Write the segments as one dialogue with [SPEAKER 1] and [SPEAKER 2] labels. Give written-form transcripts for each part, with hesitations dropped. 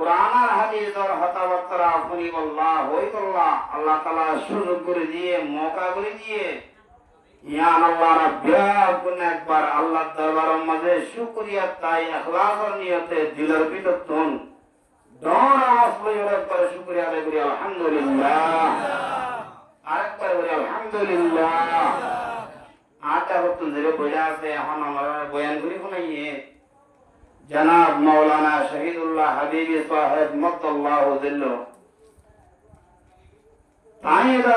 [SPEAKER 1] কোরআন আর হাদিসের কথাবার্তা শুনিবল্লাহ হইবল্লাহ আল্লাহ তাআলা সুযোগ করে দিয়ে মওকা করে দিয়ে ইয়ান আল্লাহ রাব্বুল একবার আল্লাহ দরবারের মাঝে শুকরিয়া তাই ইখলাসের নিয়তে দিলের ভিতর তুন দর আওয়াজ করে শুকরিয়া আদায় করি আলহামদুলিল্লাহ আরেকবার বলি আলহামদুলিল্লাহ আটা হতুন ধরে বইলা আছে এখন আমরা বয়ান করি শুনাইয়ে জনাব মাওলানা শহীদুল্লাহ হাবিবি সাহেব মদ্দাল্লাহু দিল্লু তাইদা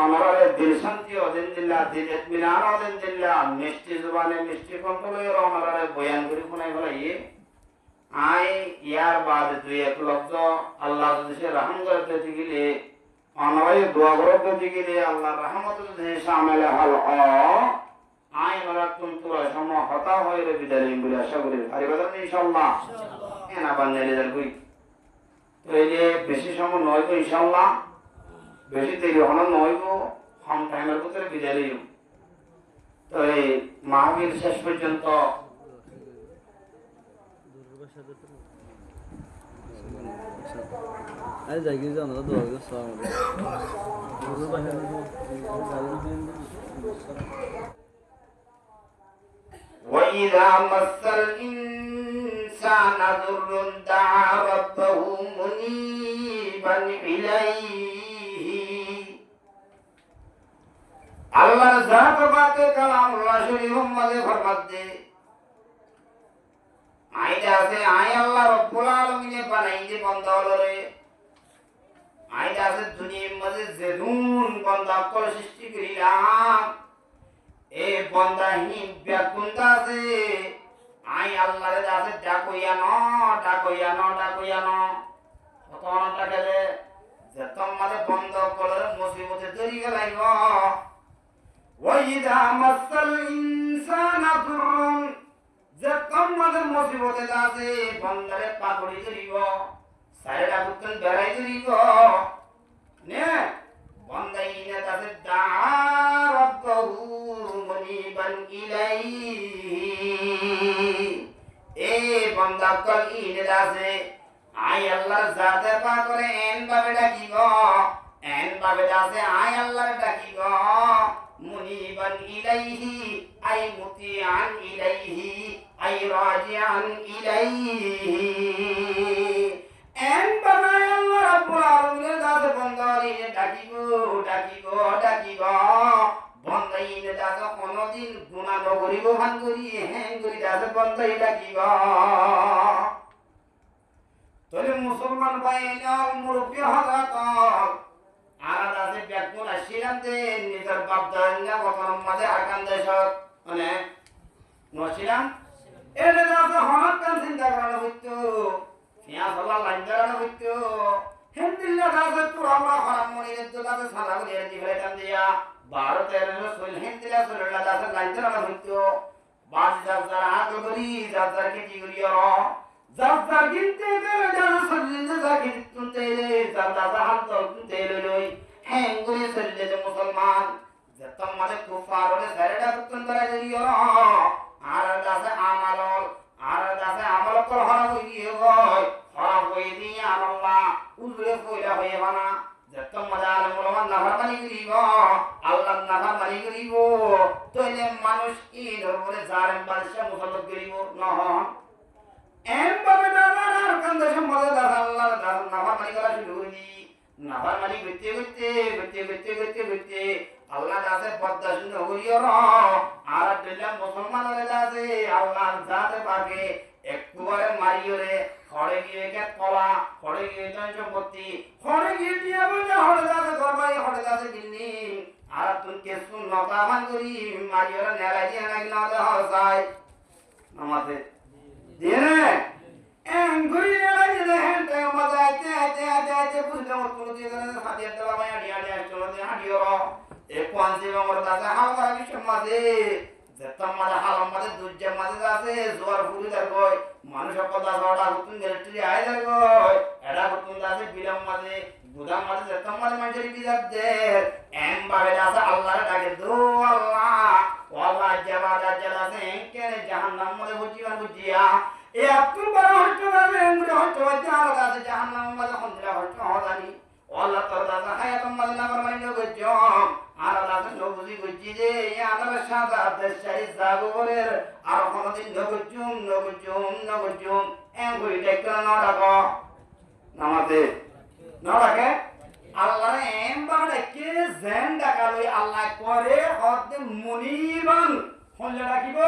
[SPEAKER 1] আমারে দিল শান্তি ওদিন দিল্লা দিল ইতমিনান ওদিন দিল্লা মিষ্টি জবানে মিষ্টি কণ্ঠলে আমারে বয়ান করি শুনাই ফেলাইয়ে আই ইয়ার বাদ দুই এক লফজ আল্লাহ যদি সে রহম করতে গেলে অনয় দোয়া করতে গেলে আল্লাহর রহমত যদি শামিল হল আই মারা কিন্তু সম হতা হয়ে বিদায় বলে আশা করি পারিবাদ ইনশাআল্লাহ এনা বান্দালে রেজাল্ট করি তো এই যে বেশি সময় নয় তো ইনশাআল্লাহ বেশি দেরি হলো নয় গো কম টাইমের ভিতরে বিদায় লইব তো এই মাহফিল শেষ পর্যন্ত
[SPEAKER 2] আরে যাই কি জানো তো দোয়া করছ
[SPEAKER 1] وإذا مس الإنسان ضر دعا ربه منيبا إليه الله ذات بات كلام الله شريف مدे फरमात दे आइदा से आय अल्लाह रब्बुल आलमीन बनाई दे बंदा रे आइदा से दुनिया मजे जरूर बंदा को सृष्टि करिलाम ए बंदा ही ब्याकुंदा से आय अल्लाह रे दासे डाकोया न कतन टाके जतम माने बंद कलर मुसीबते तरी गलाइबो वइदा मसल इंसान दुरुन जतम माने मुसीबते दासे बंदरे पागड़ी करिबो साइडा बुतन बेराई करिबो ने बंदा इने दासे दारबहु मुनीबन इलाइही ए बंदा कल इने दासे आय अल्लाह जाते पा करे एन भावे डाकिबो एन भावे दासे आय अल्लाह डाकिबो मुनीबन इलाइही आई मुतिआन इलाइही आई राजिआन इलाइही एन भावे अल्लाह रब्बुल आलमीन दासे बंदारी डाकिबो बंदाई ने दासे कोनोदिन गुनाह नकरिबो भान करी हेन करी दासे बंदाई डाकिबो तोले मुसलमान भाईनार मुरब्बी हजरत आरादा से ब्याकुल आशिराम दे निजर बाप दादा वतन मदे आकान देशत মানে নছিলাম এনে দাসে হনত কান চিন্তা করানো হইতো ফিয়া সলা লাইন করানো হইতো হেন্দিল্লা দাসে পুরামা খরাম মনিরে দাসে সাদা করে দিবে কান দিয়া 12 13 সোল হেন্দিল্লা সোললা দাসে লাইন করানো হইতো বাজ দাসরা হাত করি দাসরা কি করিও জাফর গিনতে করে জানা সল্লিতে জাকির তুনতে জাদা হাল তো তুনতে লই হেঙ্গুরি সল্লিতে মুসলমান যতম মানে কুফাররে সাইডা তুন ধরে দিও আর দাসে আমল কর হরা হইয়ে গয় হরা হই দিয়া আল্লাহ উজরে কইলা হই বানা যতম মজার মুলমান নাফরমানি করিব আল্লাহ নাফরমানি করিব তইলে মানুষ কি ধরে জালেম বাদশা মুসলমান করিব নহন এম ভাবে দাদার কান্দে সম্বন্ধে দাদা আল্লাহর দাদা নাফার মানি করা শুরু হইনি নাফার মানি করতে আল্লাহ দাসে পদ্মা শুনে হইও আর দিলাম মুসলমানের দাসে আল্লাহর জাতে পাকে একবারে মারিও রে খড়ে গিয়ে কে কলা খড়ে গিয়ে জন সম্পত্তি খড়ে গিয়ে দিয়া বলে হড়ে দাসে করবাই হড়ে দাসে দিননি আর তুই কে শুন নতা মান করি মারিও রে নেলা দিয়া নাকি না হসাই নামাতে দিনে এঙ্গুরি লাগে দেখেন তো মজা আইতে বুঝতে মত কোনো দিয়ে হাতে দেওয়া মায়া ডিয়া চলে হাডিও এ কোনসি বমর দাদা হাল করা কি সমাজে যেতম মাঝে হালম মাঝে দুজ্জে মাঝে আছে জোয়ার ফুরি দার কই মানুষ কথা জড়া হুতুন গেলটি আই দার কই এডা হুতুন দাসে বিলম মাঝে গুদাম মাঝে যেতম মাঝে মানুষের বিজাত দে এম ভাবে দাসে আল্লাহর ডাকে দো আল্লাহ ওয়াল্লাহ জাবাদা জালাসে কেনে জাহান্নাম মাঝে বুঝিয়া এ আব্দুল বড় হচ্ছে না এঙ্গুরি হচ্ছে এন কই দেখতে না ডাকো নামাতে না ডাকে আল্লাহ এম বাবা ডাকে জেন ডাকালই আল্লাহ করে হদে মুনিবান হলে ডাকিব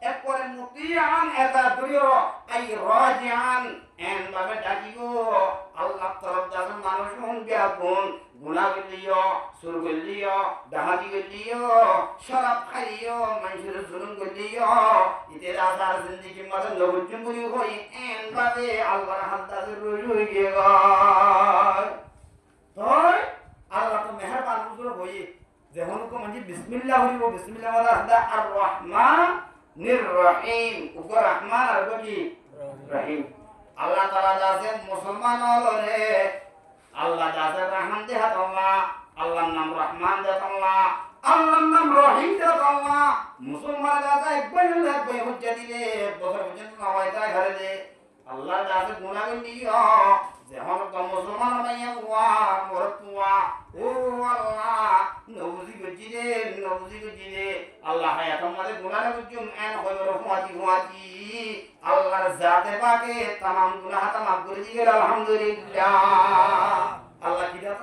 [SPEAKER 1] এক করে মুতিয়ান এটা দুরিও আই রাজিয়ান এন বাবা ডাকিব আল্লাহ তরফ দাসন মানুষ হন বিয়াপুন গুনাহ গলিও সুর গলিও ডাহাতি গলিও শরাব খাইও মানুষের জুলুম গলিও ইতে রাসার জিন্দেগি মধ্যে নবুজুম বলি হই এন বাবে আল্লাহর হাত দাসের রই গিয়ে গয় তোর আল্লাহ তো মেহেরবান হুজুর হই যেমন কো মানে বিসমিল্লাহ হইব বিসমিল্লাহ ওয়ালা হাদা আর রহমান নির রহিম উগো রহমান আর কি রহিম আল্লাহ তাআলা দাসে মুসলমান হলে আল্লাহ দাসে রহমান দে হাতল্লাহ আল্লাহর নাম রহমান দে আল্লাহ আল্লাহর নাম রহিম দে আল্লাহ মুসলমান দাসে একবার লাগবে হুজ্জা দিলে বছর পর্যন্ত নওয়াইতা ঘরে দে আল্লাহ দাসে গুনাহ করিও যেমন তো মুসলমান মাইয়া ওয়া মরতুয়া ও আল্লাহ নবুজি গজিরে আল্লাহ হায়াত আমাদের গুনাহ বুঝুম এন হইল রহমাতি আল্লাহর জাতে পাকে तमाम গুনাহ মাফ করে দিবেন আলহামদুলিল্লাহ আল্লাহ কি দাত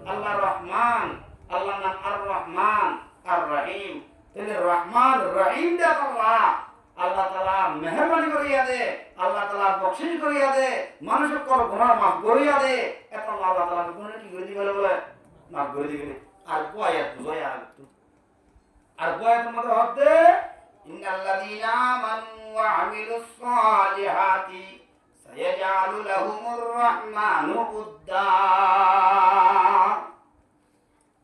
[SPEAKER 1] আল্লাহ রহমান আল্লাহ নাম আর রহমান আর রহিম তাহলে রহমান রহিম দাত আল্লাহ তাআলা মেহেরবানি করিয়া দে আল্লাহ তাআলা বখশিশ করিয়া দে মানুষের কর গুনাহ মাফ করিয়া দে এত আল্লাহ তাআলা গুনাহ কি করে দিবে বলে মাফ করে দিবে আর বয়াত বুঝায়া আর বয়াতের মধ্যে হচ্ছে ইন্নাল্লাযীনা আমানু ওয়া আমিলুস সালিহাতি সায়াজআলু লাহুমুর রাহমানু উদ্দা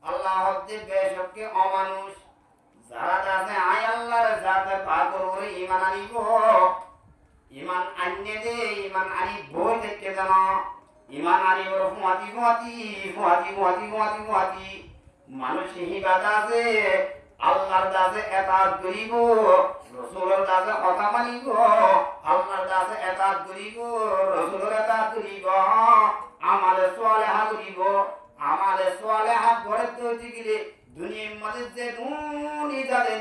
[SPEAKER 1] আল্লাহ হচ্ছে বেশককে অমানুষ যারা আছে আয় আল্লাহর জাতে পাগল করে ঈমান আনিব ঈমান আননে দে ঈমান আনি বই থেকে জানো ঈমান আনি বড় ফুয়াতি মানুষ হিবাদত আছে আল্লাহর দাসে এতাত করিব রাসূলের দাসে কথা মানিব আল্লাহর দাসে এতাত করিব রাসূলের এতাত করিব আমালে সালেহা করিব আমালে সালেহা করে তো দিগিলে দুনিয়ার মধ্যে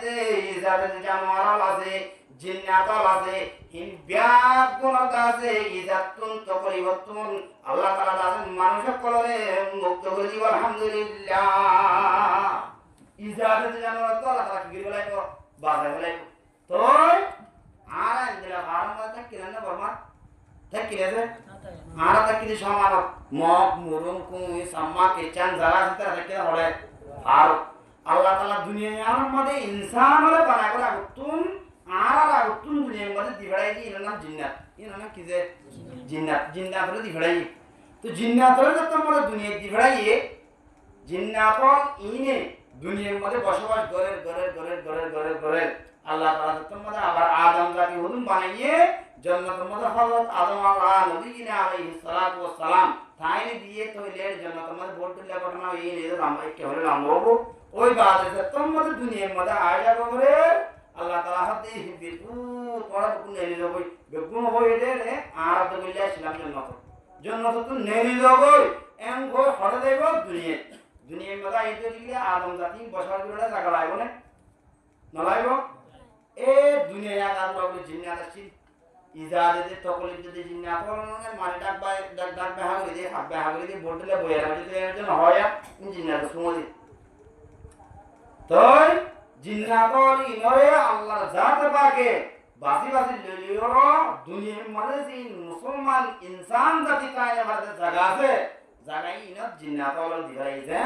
[SPEAKER 1] যে ইজারে জানোয়ার আছে জিন্নাত আছে ইন ব্যাগ গুণ আছে ইজাতুন তো পরিবর্তন আল্লাহ তাআলা দাসের মানুষের কলরে মুক্ত করে দিব আলহামদুলিল্লাহ ইজারে জানোয়ার তো আল্লাহ তাআলা কি বলাইবো বাজার বলাইবো তো আর আইলা ভারমতে কিরানা বর্মা ঠিক কি রে আর তা কি সমান মক মুরুম কুই সাম্মা কে চান যারা আছে তারা কি হলে আর আল্লাহ তাআলা দুনিয়ার মধ্যে ইনসান হলে বানায় করে আগুতুন আর আগুতুন দুনিয়ার মধ্যে দিবড়াই দি এর নাম জিন্নাত এর নাম কি যে জিন্নাত হলে দিবড়াই তো জিন্নাত হলে তো তোমরা দুনিয়া দিবড়াই জিন্নাত ইনে দুনিয়ার মধ্যে বসবাস করে আল্লাহ তাআলা তোমরা আবার আদম জাতি হুদুম বানাইয়ে জান্নাতের মধ্যে হযরত আদম আলাইহিস সালাতু ওয়াস সালাম তাইনে দিয়ে তো লের জান্নাতের মধ্যে বলতে ঘটনা এই নিয়ে আমরা কি হলো আমরা ওই বাদে তোমরা দুনিয়ার মধ্যে আয়া করে আল্লাহ তাআলা হাতে বিতু তোরা কোন নেলি যাবই বেগুন হয়ে রে আর তো বিল্লাহ ইসলাম জান্নাত তো নেলি যাবই এম গো হড়ে দেব দুনিয়ার মধ্যে আইতে দিলে আদম জাতি বসার করে জায়গা লাগবে না লাগবে এ দুনিয়া আল্লাহ বলে জিন্নাত আছে ইজাদে দে তকলিফ দে জিন্নাত মানে মানে ডাক বাহাগরি দে হাব বাহাগরি দে বললে বইরা যদি এর জন্য হয় জিন্নাত সুমদি তোই জিন্নাত ইনরে আল্লাহর জাত পাকে বাসি ললিও দুনিয়ার মধ্যে যে মুসলমান ইনসান জাতি কায়নে মধ্যে জায়গা আছে জায়গায় ইনত জিন্নাত হল দিবাই যে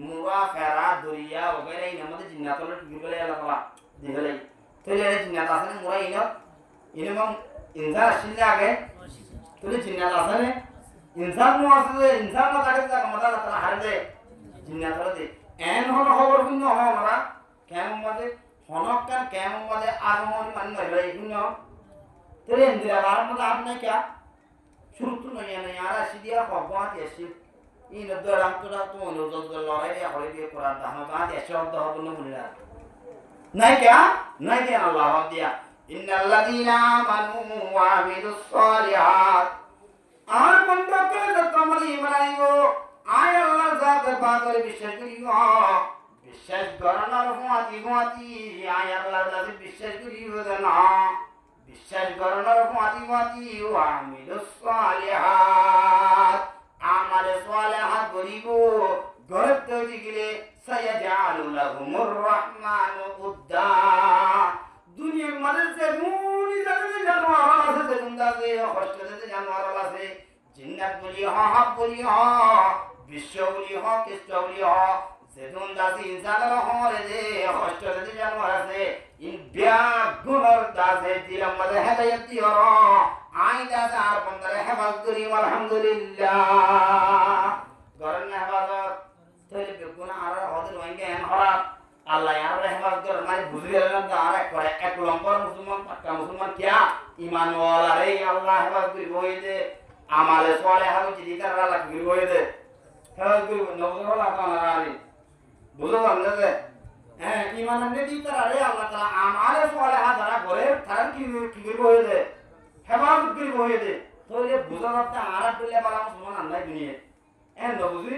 [SPEAKER 1] মুরা ফেরা দরিয়া ওগেরে ইনের মধ্যে জিন্নাত হল কি বলে আল্লাহ দিবাই তাহলে জিন্নাত আছে না মুরা ইনম ইনসান আসলে আগে তুই জিন্নাত আছে না ইনসান মো আছে ইনসান না থাকে জায়গা মধ্যে আল্লাহ হারে দে জিন্নাত হল দে এন হল খবর কিন্তু আমরা কেমন মধ্যে হনকার কেমন মধ্যে আগমন মান নয় এগুলো তোরে ইন্দিরা বার মধ্যে আপনি কি শুরু তো নয় না আর আসি দিয়া ভগবান এসে এই নদরাম তোরা তো অনুযোগ লড়াই দিয়া করে দিয়ে করার দাম গাঁত এসে শব্দ হবে না মনে রাখ নাই কে আল্লাহ দিয়া ইন্নাল্লাযীনা আমানু ওয়া আমিলুস সালিহাত আর বন্ধ করে তোমরা ঈমান আনিও আয় আল্লাহ জাতে পাকের বিশ্বাস করিও বিশ্বাস করানোর ফুয়াতি আয় আল্লাহর কাছে বিশ্বাস করিও না বিশ্বাস করানোর ফুয়াতি সালিমাতি ওয়া আমিলুস সালিহাত আমালে সালিহাত করিব গরব তৈরি গেলে সায়াজালু লাহুমুর রহমানু উদ্দা দুনিয়ার মাঝে যে মুনি জানে জানোয়ার আছে যে গুন্দাছে হস্তেতে জানোয়ার আছে জিন্নাত বলি হাব বলি বিশ্ব বলি কৃষ্ণ বলি যেদুন দাসি ইনসানের হরে যে হস্তেতে জানোয়ার আছে ইন বিয়া গুণর দাসে দিলাম মাঝে হেদায়েতি হর আই দাসে আর বন্দরে হেফাজত করি আলহামদুলিল্লাহ গরন হেফাজত তৈরি বেগুন আর হদের ওয়াঙ্গে এন হরাত আল্লাহ আর হেফাজত করে মানে বুঝি গেলাম তো আর করে এক নম্বর মুসলমান পাক্কা মুসলমান কিয়া ঈমান ওয়ালা রে আল্লাহ হেফাজত করি বইতে আমালে সালেহা যদি কার আল্লাহ করি বইতে হেফাজত করি নবুর আল্লাহ তাআলা আরে বুঝো বললে যে হ্যাঁ ঈমান নে দি তার রে আল্লাহ তাআলা আমালে সালেহা যারা করে তারা কি করি বইতে হেফাজত করি বইতে তো এই বুঝো না আর দিলে বালা মুসলমান আল্লাহ দুনিয়া এন নবুজি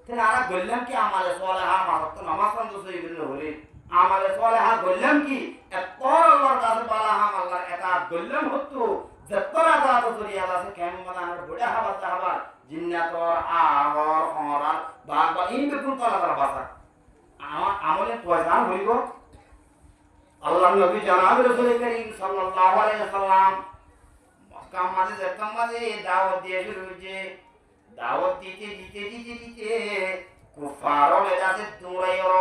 [SPEAKER 1] তাহলে আর বললাম কি আমালে সালেহা মারত নামাজ পড়তে সইবিল হরে আমালে সালেহা বললাম কি এত আল্লাহর কাছে বালা হাম আল্লাহর এতাত বললাম হতো যতরা দাত করি আল্লাহ সে কেমন আমার বড় হাবা সাহাবা জিন্নাতর আগর হরার বাবা ইন বেকুন তালা তারা বাসা আমলে পয়সান হইব আল্লাহ নবী জনাব রাসূল করিম সাল্লাল্লাহু আলাইহি ওয়াসাল্লাম মক্কা মাঝে যেতাম মাঝে দাওয়াত দিয়ে শুরু হয়েছে দাওয়াত দিতে কুফার মেজাজে দৌড়াইর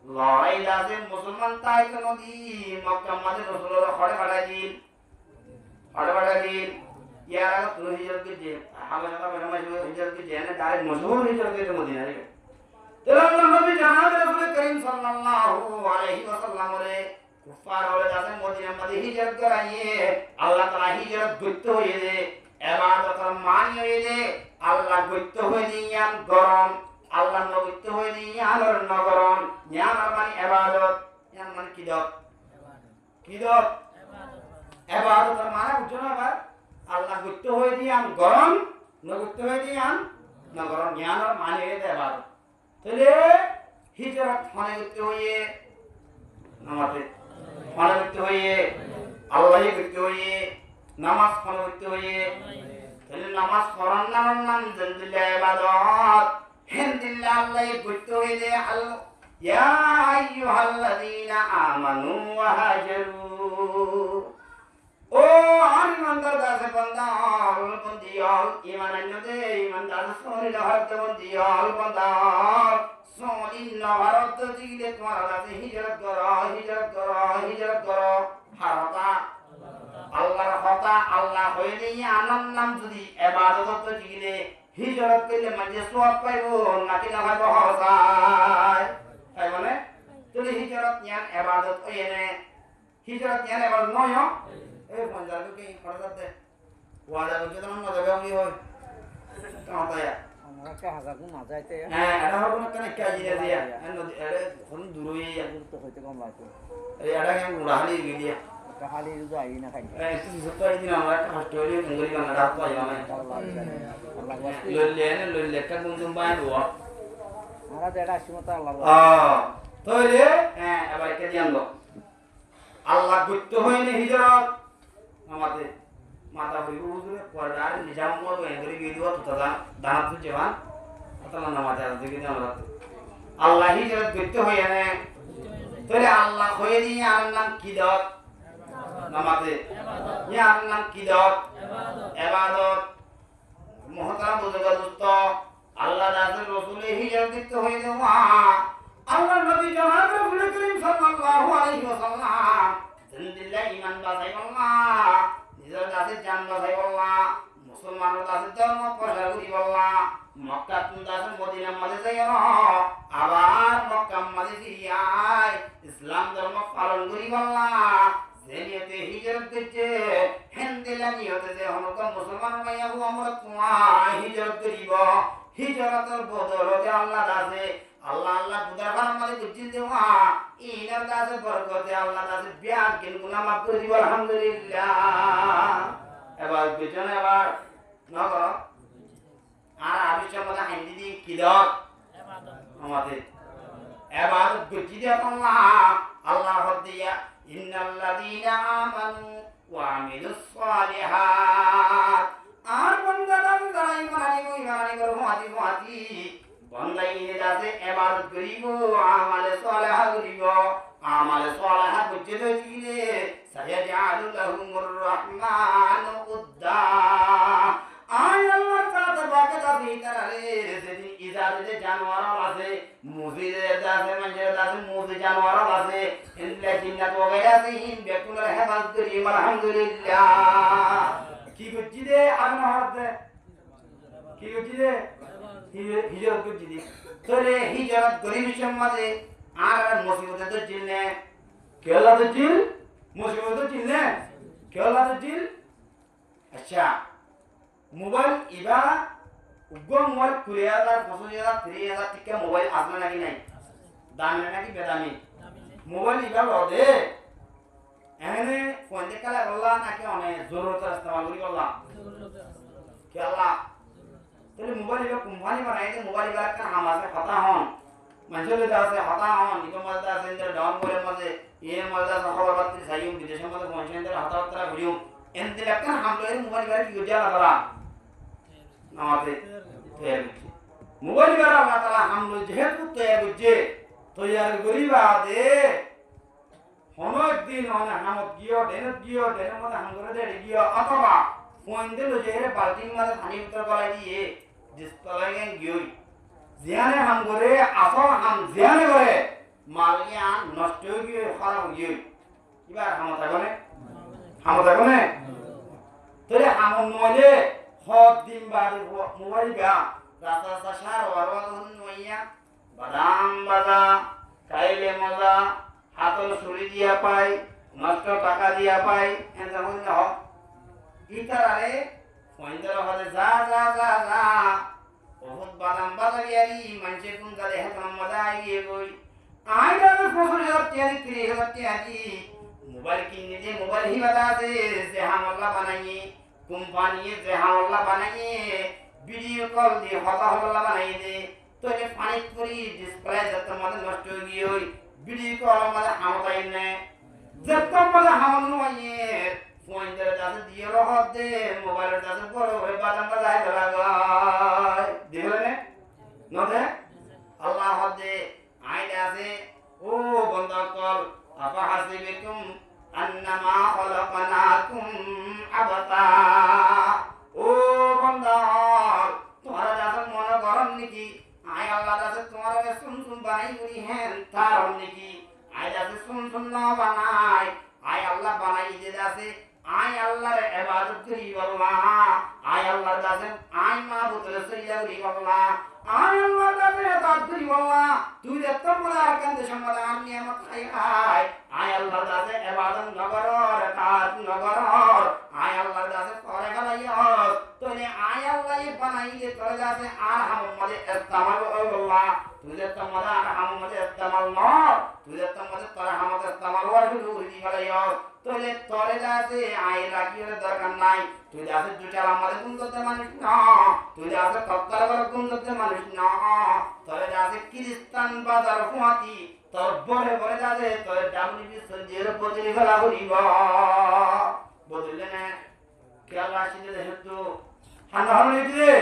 [SPEAKER 1] লড়াই লাজে মুসলমান তাই কেন দি মক্কা মাঝে রাসূলের খড়ে ফাটাই দিল ইয়ার আগে তুই হিজরত যে হামলা কা মেরা মাঝে হিজরত যে না ডাইরেক্ট মশহুর হিজরত কে মদিনা রে তো আল্লাহ নবী জানাব রাসূল করিম সাল্লাল্লাহু আলাইহি ওয়াসাল্লাম রে কুফার মেজাজে মদিনা মাঝে হিজরত করাইয়ে আল্লাহ তাআলা হিজরত গুপ্ত হয়ে দে ইবাদতের মানি হয়ে দে আল্লাহ গুপ্ত হয়ে দিয়ান গরম আল্লাহ নগুপ্ত হয়ে দিয়ান নগরম জ্ঞান মানে ইবাদত জ্ঞান মানে কিদত ইবাদতের মানে বুঝছো না আবার আল্লাহ গুপ্ত হয়ে দিয়ান গরম নগুপ্ত হয়ে দিয়ান নগরম জ্ঞান মানে ইবাদত তাহলে হিজরত মানে গুপ্ত হয়ে নামাজে মানে গুপ্ত হয়ে আল্লাহ গুপ্ত হয়ে নামাজ মানে গুপ্ত হয়ে তাহলে নামাজ পড়ার নাম জিন্দিল্লাহ ইবাদত হিন্দিল্লাহ আল্লাহ গুপ্ত হয়ে দে ইয়া আইয়ুহাল্লাযীনা আমানু ওয়া হাজারু ও ইমানদার দাসে বান্দা বন্দিয়াল ঈমান আনতে ঈমানদার সরি লাহাত বন্দিয়াল বান্দা সলি লাহাত দিলে তোমার কাছে হিজরত করো হারাতা আল্লাহর কথা আল্লাহ হয়ে দিয়ে আনার নাম যদি ইবাদত দিলে হিজরত করলে মানে সওয়াব পাইবো নাকি না পাইবো হসায় তাই মানে তুই হিজরত নিয়ান ইবাদত কইনে হিজরত নিয়ান ইবাদত নয় এই পঞ্জাবে কি করতে ওয়াদা করতে না যাবে আমি হয় তাহলে
[SPEAKER 2] আমরা কে হাজার গুণ না যাইতে
[SPEAKER 1] হ্যাঁ এটা হবে না কেন কাজ দিয়া নদী এর কোন দূরই
[SPEAKER 2] তো হইতে কম লাগবে
[SPEAKER 1] এই এটা কেন উড়ালি গিয়ে
[SPEAKER 2] খালি যাই না খাই
[SPEAKER 1] এই তুমি সত্যি দিন আমরা কষ্ট হইলে তুমি বাংলা রাত পাই না লইলে কা গুন বাই রো
[SPEAKER 2] আমরা যেটা সীমতা আল্লাহ
[SPEAKER 1] তাহলে হ্যাঁ এবার কে দিয়ান দাও আল্লাহ গুপ্ত হইনি হিজরত আমাদের মাতা হইব হুজুরে পর্দার নিজাম করব এগরি ভিডিও তো দানা তো জবান আল্লাহ নামাজ দিকে আমরা আল্লাহ হিজরত গুপ্ত হইনে তাহলে আল্লাহ হয়ে দিয়ে আর নাম কি দত নামাজে ইয়ার নাম কি দত ইবাদত মুহতারাম বুজুর্গ দোস্ত আল্লাহ রাসূল রাসূল হিজরত গুপ্ত হয়ে দেওয়া আল্লাহ নবী জনাব রাসূল করিম সাল্লাল্লাহু আলাইহি ওয়াসাল্লাম জিন্দিল্লাহ ঈমান বাঁচাই বললা নিজের কাছে জান বাঁচাই বললা মুসলমানের কাছে ধর্ম প্রচার করি বললা মক্কা তুমি কাছে মদিনা মাঝে যাই আবার মক্কা মাঝে ফিরিয়াই ইসলাম ধর্ম পালন করি বললা যেনিয়তে হিজরত করছে হেন্দিলা নিয়তে যে হনক মুসলমান মাইয়া আমরা তোমায় হিজরত করিব হিজরতের বদলতে আল্লাহ দাসে আল্লাহ আল্লাহ বুদার বানার মাঝে বুঝিয়ে দেওয়া ইনার কাছে বরকতে আল্লাহ কাছে ব্যাগ কিন গুনাহ মাফ করে দিব আলহামদুলিল্লাহ এবার বিজনে এবার নগর আর আবিষ্কার মধ্যে হিন্দি দি কিদক আমাদের এবাদত বুঝিয়ে দেওয়া আল্লাহ হদিয়া ইন্নাল্লাযীনা আমানু ওয়া আমিলুস সালিহাত আর বান্দারা যারা ইমানি করবো বান্দা ইনে দাসে ইবাদত করিব আমালে সালিহা করিব আমালে সালিহা করতে দিলে সায়াজআলু লাহুমুর রহমানু উদ্দা আয় আল্লাহর সাথে বাকে দাবি তারারে যেদিন ইজাজতে জানোয়ার আছে মুজিদের দাসে মানুষের দাসে মুজি জানোয়ার আছে ইনলা জিন্নাত ওয়াগাইরা সিন বেকুনার হেফাজত করি আলহামদুলিল্লাহ কি করছি রে আল্লাহ হাতে কি করছি রে হিজরত করছি রে তোরে হিজরত গরিব সমাজে আর মুসিবতে তো চিনে কেলা তো চিন মুসিবতে চিনে কেলা তো চিন আচ্ছা মোবাইল ইবা উগ্র মোবাইল 20,000 25,000 30,000 টিকা মোবাইল আসলে নাকি নাই দামি নাকি বেদামি মোবাইল ইবা লদে এখানে ফোন দেখালে বললা নাকি অনেক জরুরত ইস্তেমাল করি বললা কেলা তাহলে মোবাইল ইবা কোম্পানি বানাইতে মোবাইল ইবা একটা আমাকে কথা হন মানুষের আছে হতা হন ইবা মজা আছে ইন্দ্র ডাউন করে মাঝে ইয়ে মজা খবর বার্তা সাইম বিদেশের মধ্যে পৌঁছাইতে হতা ঘুরিও এনতে একটা হামলে মোবাইল ইবা কি গজা লাগা আমাদের তৈরি মোবাইল ইবা আল্লাহ তাআলা হামলে যেহেতু তৈরি করিবা দে অনেক দিন অনেক হামত গিয়ে ডেনের মধ্যে হাম করে দে গিয়ে অথবা ফোন দিল যে বালতির মধ্যে পানি উত্তর করাই দিয়ে ডিসপ্লে গেন গিয়ে জিয়ানে হাম করে আসল হাম জিয়ানে করে মালিয়া নষ্ট হয়ে গিয়ে খারাপ গিয়ে এবার হামত আগনে তোরে হাম নলে হদ দিন বাড়ি মোবাইল গা রাস্তা সার ওয়ারওয়াল নইয়া বাদাম বাজা খাইলে মজা হাতল ছুরি দিয়া পাই নষ্ট টাকা দিয়া পাই এনজা হই না ইতারারে ফইন্দর হলে যা বহুত বাদাম বাজারিয়ারি মানুষের কোন গালে হেতন মজা আইয়ে গই আইডা ফসল তিয়ারি 30,000 তিয়ারি মোবাইল কিনে যে মোবাইল হিবাদা আছে যে হামলা বানাইয়ে কোম্পানি যে হামলা বানাইয়ে ভিডিও কল দিয়ে হল্লা বানাইয়ে দে তোরে পানি করি ডিসপ্লে যত মধ্যে নষ্ট হয়ে গিয়ে ওই ভিডিও কল আমাদের হামতাই নে যত মধ্যে হামল নইয়ে ফোন ধরে দাদা দিয়ে রহত দে মোবাইলের দাদা বড় হয়ে বাদাম বাজাই লাগায় দেখলে নদে আল্লাহ দে আইলে আছে ও বন্ধা কল আপা হাসিবিকুম আন্নামা খলাকনাকুম আবাতা ও বন্ধা তোমার দাদা মনে গরম নাকি আয় আল্লাহ দাদা তোমার সুন বানাই করি হ্যাঁ তার নাকি আয় দাদা সুন না বানাই আয় আল্লাহ বানাই যে আছে আয় আল্লাহর ইবাদত করি আল্লাহ আয় আল্লাহ দাদা আয় মাবুদের সইয়া করি আল্লাহ আয় আল্লাহ দাদা ইবাদত করি আল্লাহ তুই এত বড় আরকান দে সম্মানে আমি আমার খাই আয় আল্লাহ দাদা ইবাদত নগরর কাজ নগরর আয় আল্লাহ দাদা করে গলাইয়া তোরে আয় আল্লাহ বানাই দে তোরে দাদা আর হামমাদে ইস্তেমাল আল্লাহ তুই তো মজা আর হামমাদে ইস্তেমাল ন তুই তো মজা তোরে হামমাদে ইস্তেমাল ওয়ার হুদি গলাইয়া তোরে দাদা আয় রাখির দরকার নাই তুই দাদা দুটা আমাদের কোন করতে মানুষ না তুই দাদা কত্তার করে কোন করতে মানুষ না তোরে দাদা খ্রিস্টান বাজার ফুয়াতি তোর বড় দাদা তোর ডাবলি সঞ্জের বদলি গলা করিব বদলে না খেয়াল আসিলে দেখতো ঠান্ডা হলো নাকি রে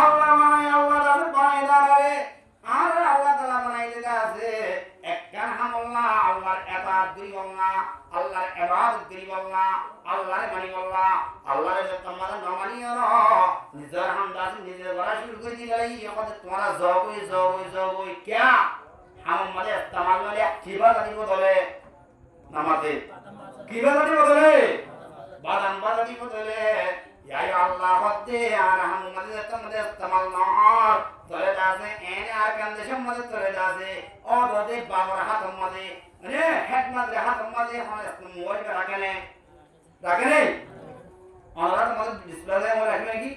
[SPEAKER 1] আল্লাহ বানাই আল্লাহ দাদা বানাই দাঁড়ারে আর আল্লাহ তাআলা বানাই দিতে আছে একখান হামল্লা আল্লাহর ইবাদত করি আল্লাহ আল্লাহর ইবাদত করি আল্লাহ আল্লাহর মানি আল্লাহ আল্লাহর যত মানা না মানি নিজের হামদাস নিজে বলা শুরু করে দিলে এখন তোমারা জগই क्या হাম মানে ইস্তেমাল মানে কিবা জানি বদলে নামাতে কিবা জানি বদলে বাদাম বাজারি বদলে ইয়া আল্লাহ হতে আর হাম মানে তোমাদের ইস্তেমাল না তোরে দাসে এনে আর কান দেশম মধ্যে তোরে দাসে ও দদে বাবার হাত মধ্যে রে হেড মধ্যে হাত মধ্যে হয় মোবাইল রাখেনে অনলাইন মধ্যে ডিসপ্লে মধ্যে রাখবে কি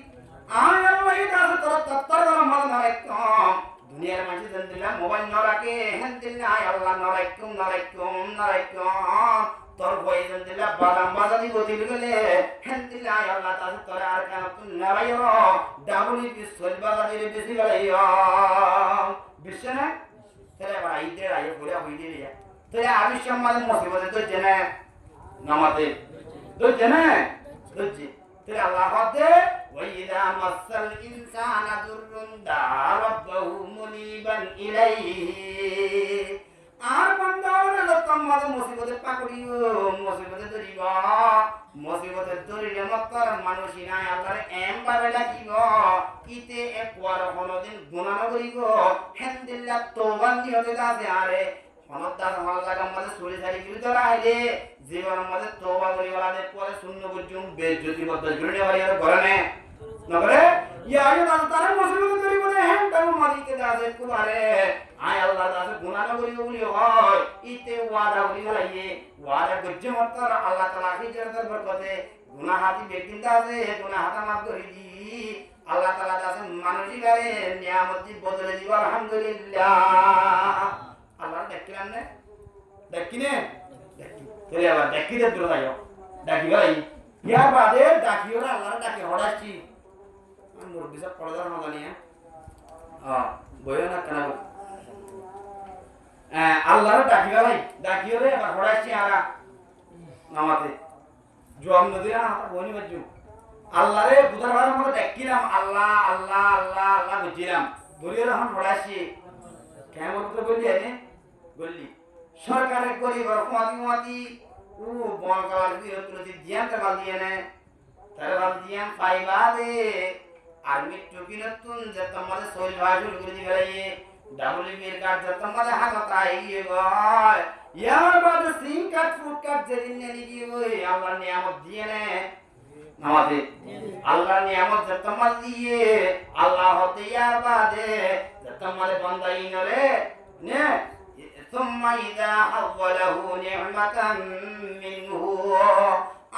[SPEAKER 1] আয় আল্লাহ এটা আছে তোর তত্তর গরম মধ্যে না রাখতাম দুনিয়ার মাঝে দেন দিলা মোবাইল না রাখে হেন দিন আয় আল্লাহ না রাখতাম তোর বই দেন দিলা বাদাম বাজারি বদিল গেলে হেন দিলা আয় আল্লাহ তাতে তোর আর কেন তুই নারাইও ডাবলি বিশ্বল বাজারি বেশি গলাইও বিশ্ব না তাহলে আবার আইতে আয় পড়ে হইতে রে তাহলে আবিষ্কার মানে মুসিবতে তো জেনে নামাতে ধরছে না ধরছে তাহলে আল্লাহ হতে ওয়াইদা মাসাল ইনসানা দুররুন দা রাব্বাহু মুনিবান ইলাইহি আর বান্দারা তোমাদের মুসিবতে পাকড়িও মুসিবতে ধরিব মুসিবতে ধরিলে মাত্র মানুষই নাই আল্লাহর এমবারে লাগিব ইতে একবার কোনদিন গুনাহ করিব হেনদিল্লাহ তওবা নিয়তে আছে আরে অনত্তার হলাগা মধ্যে চুরি সারি গিরি ধরা আইলে জীবনের মধ্যে তওবা করিবালাতে পরে শূন্য বুঝুম বেজ্জতি বদ্ধ জুড়ে বাড়ি আর ঘরে নে নগরে ইয়া আল্লাহ তাআলা মুসলিম করিব না হেন তাও মালিকে দাসে কুবারে আয় আল্লাহ দাসে গুনাহ করিব বলি হয় ইতে ওয়াদা করি লাইয়ে ওয়াদা গজ্জে মাত্র আল্লাহ তাআলা কি জরদার বরকতে গুনাহ হাতি ব্যক্তি দাসে গুনাহ হাতা মাফ করে দি আল্লাহ তাআলা দাসে মানুষই গারে নিয়ামত বদলে দিব আলহামদুলিল্লাহ আল্লাহ দেখিলাম না দেখিনে দেখি তাহলে আবার দেখি দে দূর যাও ডাকি ভাই ইয়ার বাদে ডাকিওরা আল্লাহর ডাকে হড়াচ্ছি আমি মোর বিসব পড়ার না জানি বইও না কেন আল্লাহর ডাকি ভাই ডাকিওরে আবার হড়াচ্ছি আরা নামাতে জোয়াম নদীরা হাতা বনি বাজু আল্লাহরে বুধবার আমরা দেখিলাম আল্লাহ আল্লাহ আল্লাহ আল্লাহ বুঝিলাম বলিও এখন হড়াচ্ছি কেমন তো বললি এনে বললি সরকারে গরিব মাতি ও বল কালার দিয়ে তুলছি দিয়ান তে বাল দিয়ে নে তার বাল দিয়ান পাইবা দে আর মিট্টু কিনতুন যে তোমাদের সইল ভাজুর করে দিবে ডাবল মির কাট যে তোমাদের হাত তাই গিয়ে গয় ইয়ার বাদ সিং কাট ফুট কাট যেদিন নে নিয়ে ওই আল্লাহ নিয়ামত দিয়ে নে আমাদের আল্লাহ নিয়ামত যে তোমার দিয়ে আল্লাহ হতে ইয়ার বাদে যে তোমাদের বান্দাই নরে নে ثم إذا حوله نعمة منه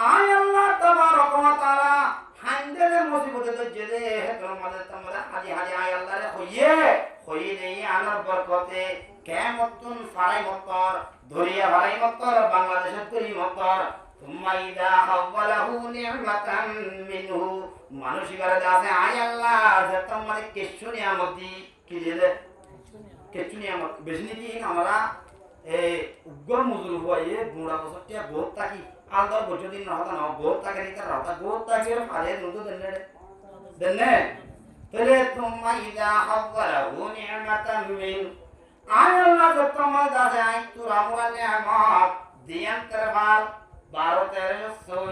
[SPEAKER 1] آي الله تبارك وتعالى حندل مصيبة تجده تمام تمام هذه آي الله خويه دي أنا بركته كمتون فراي مطر دنيا فراي مطر بنغلاديش دنيا مطر ثم إذا حوله نعمة منه মানুষ এবারে আছে আই আল্লাহ যে তোমার কিছু নিয়ামতি কি দিলে কিছু নিয়ামত বেশি নাকি আমরা এই উগ্র মজুর হয়ে বুড়া বছর টিয়া বহুত থাকি আলাদা বছর দিন নহতা না বহুত থাকে নি তার রাতা বহুত থাকে ফালে নতুন দেনে তাহলে তোমা ইদা হাওয়ালাহু নি'মাতান মিন আই আল্লাহ যে তোমার দাসে আই তোর আমার নিয়ামত দিয়ান তারবাল 12-13 সল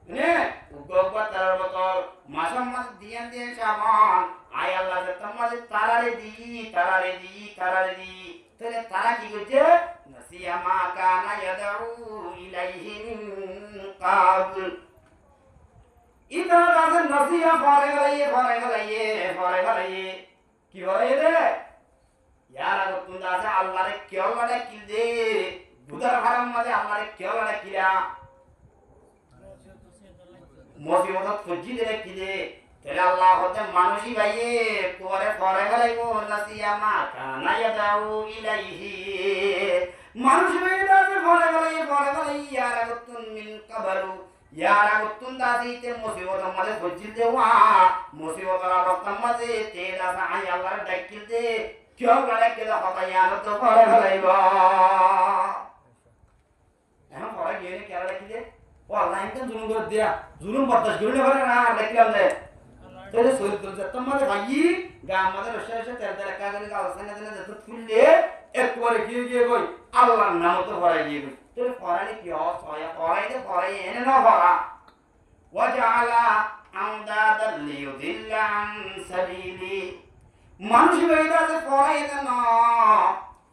[SPEAKER 1] নে উগ্র তার বতর মাসম্মত দিয়ান দিয়ে সামান আই আল্লাহ যে তোমাদের তারারে দি তাহলে তারা কি করছে নাসিয়া মা কানা ইয়াদউ ইলাইহি মিন ক্বাবল ইদা দাসে নাসিয়া ফরে গলাইয়ে কি বলে রে ইয়ার আগে তুমি দাসে আল্লাহরে কেউ লড়া কি দে বুদার হারাম মাঝে আল্লাহরে কেউ লড়া কিরা মুসিবত ফুজি দে কি দে তাহলে আল্লাহ হতে মানুষই ভাইয়ে পরে পরে গলাইবো নাসিয়া মা কানা ইয়াদাউ ইলাইহি মানুষ ভাইয়ে দাসে পরে গলাই ইয়ার আগতুন মিন কাবালু ইয়ার আগতুন দাসিতে মুসিবত আমাদের ফুজি দেওয়া মুসিবত আমাদের তে দাসা আই আল্লাহর ডাকিল দে কেউ গলা কে হতা ইয়ার তো পরে গলাইবো এখন পরে গিয়ে কেন ডাকি দে ও আল্লাহ ইনকে জুলুম করে দিয়া জুলুম বরদাস্ত করে না না ডাকিলাম দে তাহলে শরীর তুলছে তোমাদের ভাই গা আমাদের রসে তেল তেল একা করে আলোচনা দিলে যত খুললে একবারে গিয়ে কই আল্লাহর নাম তো পড়াই গিয়ে কই তাহলে পড়ালে কি হয় পড়াই এনে না পড়া ওয়াজআলা আমদাদাল লিয়ুদিল্লা আন সাবিলি মানুষ বেদা যে পড়াই না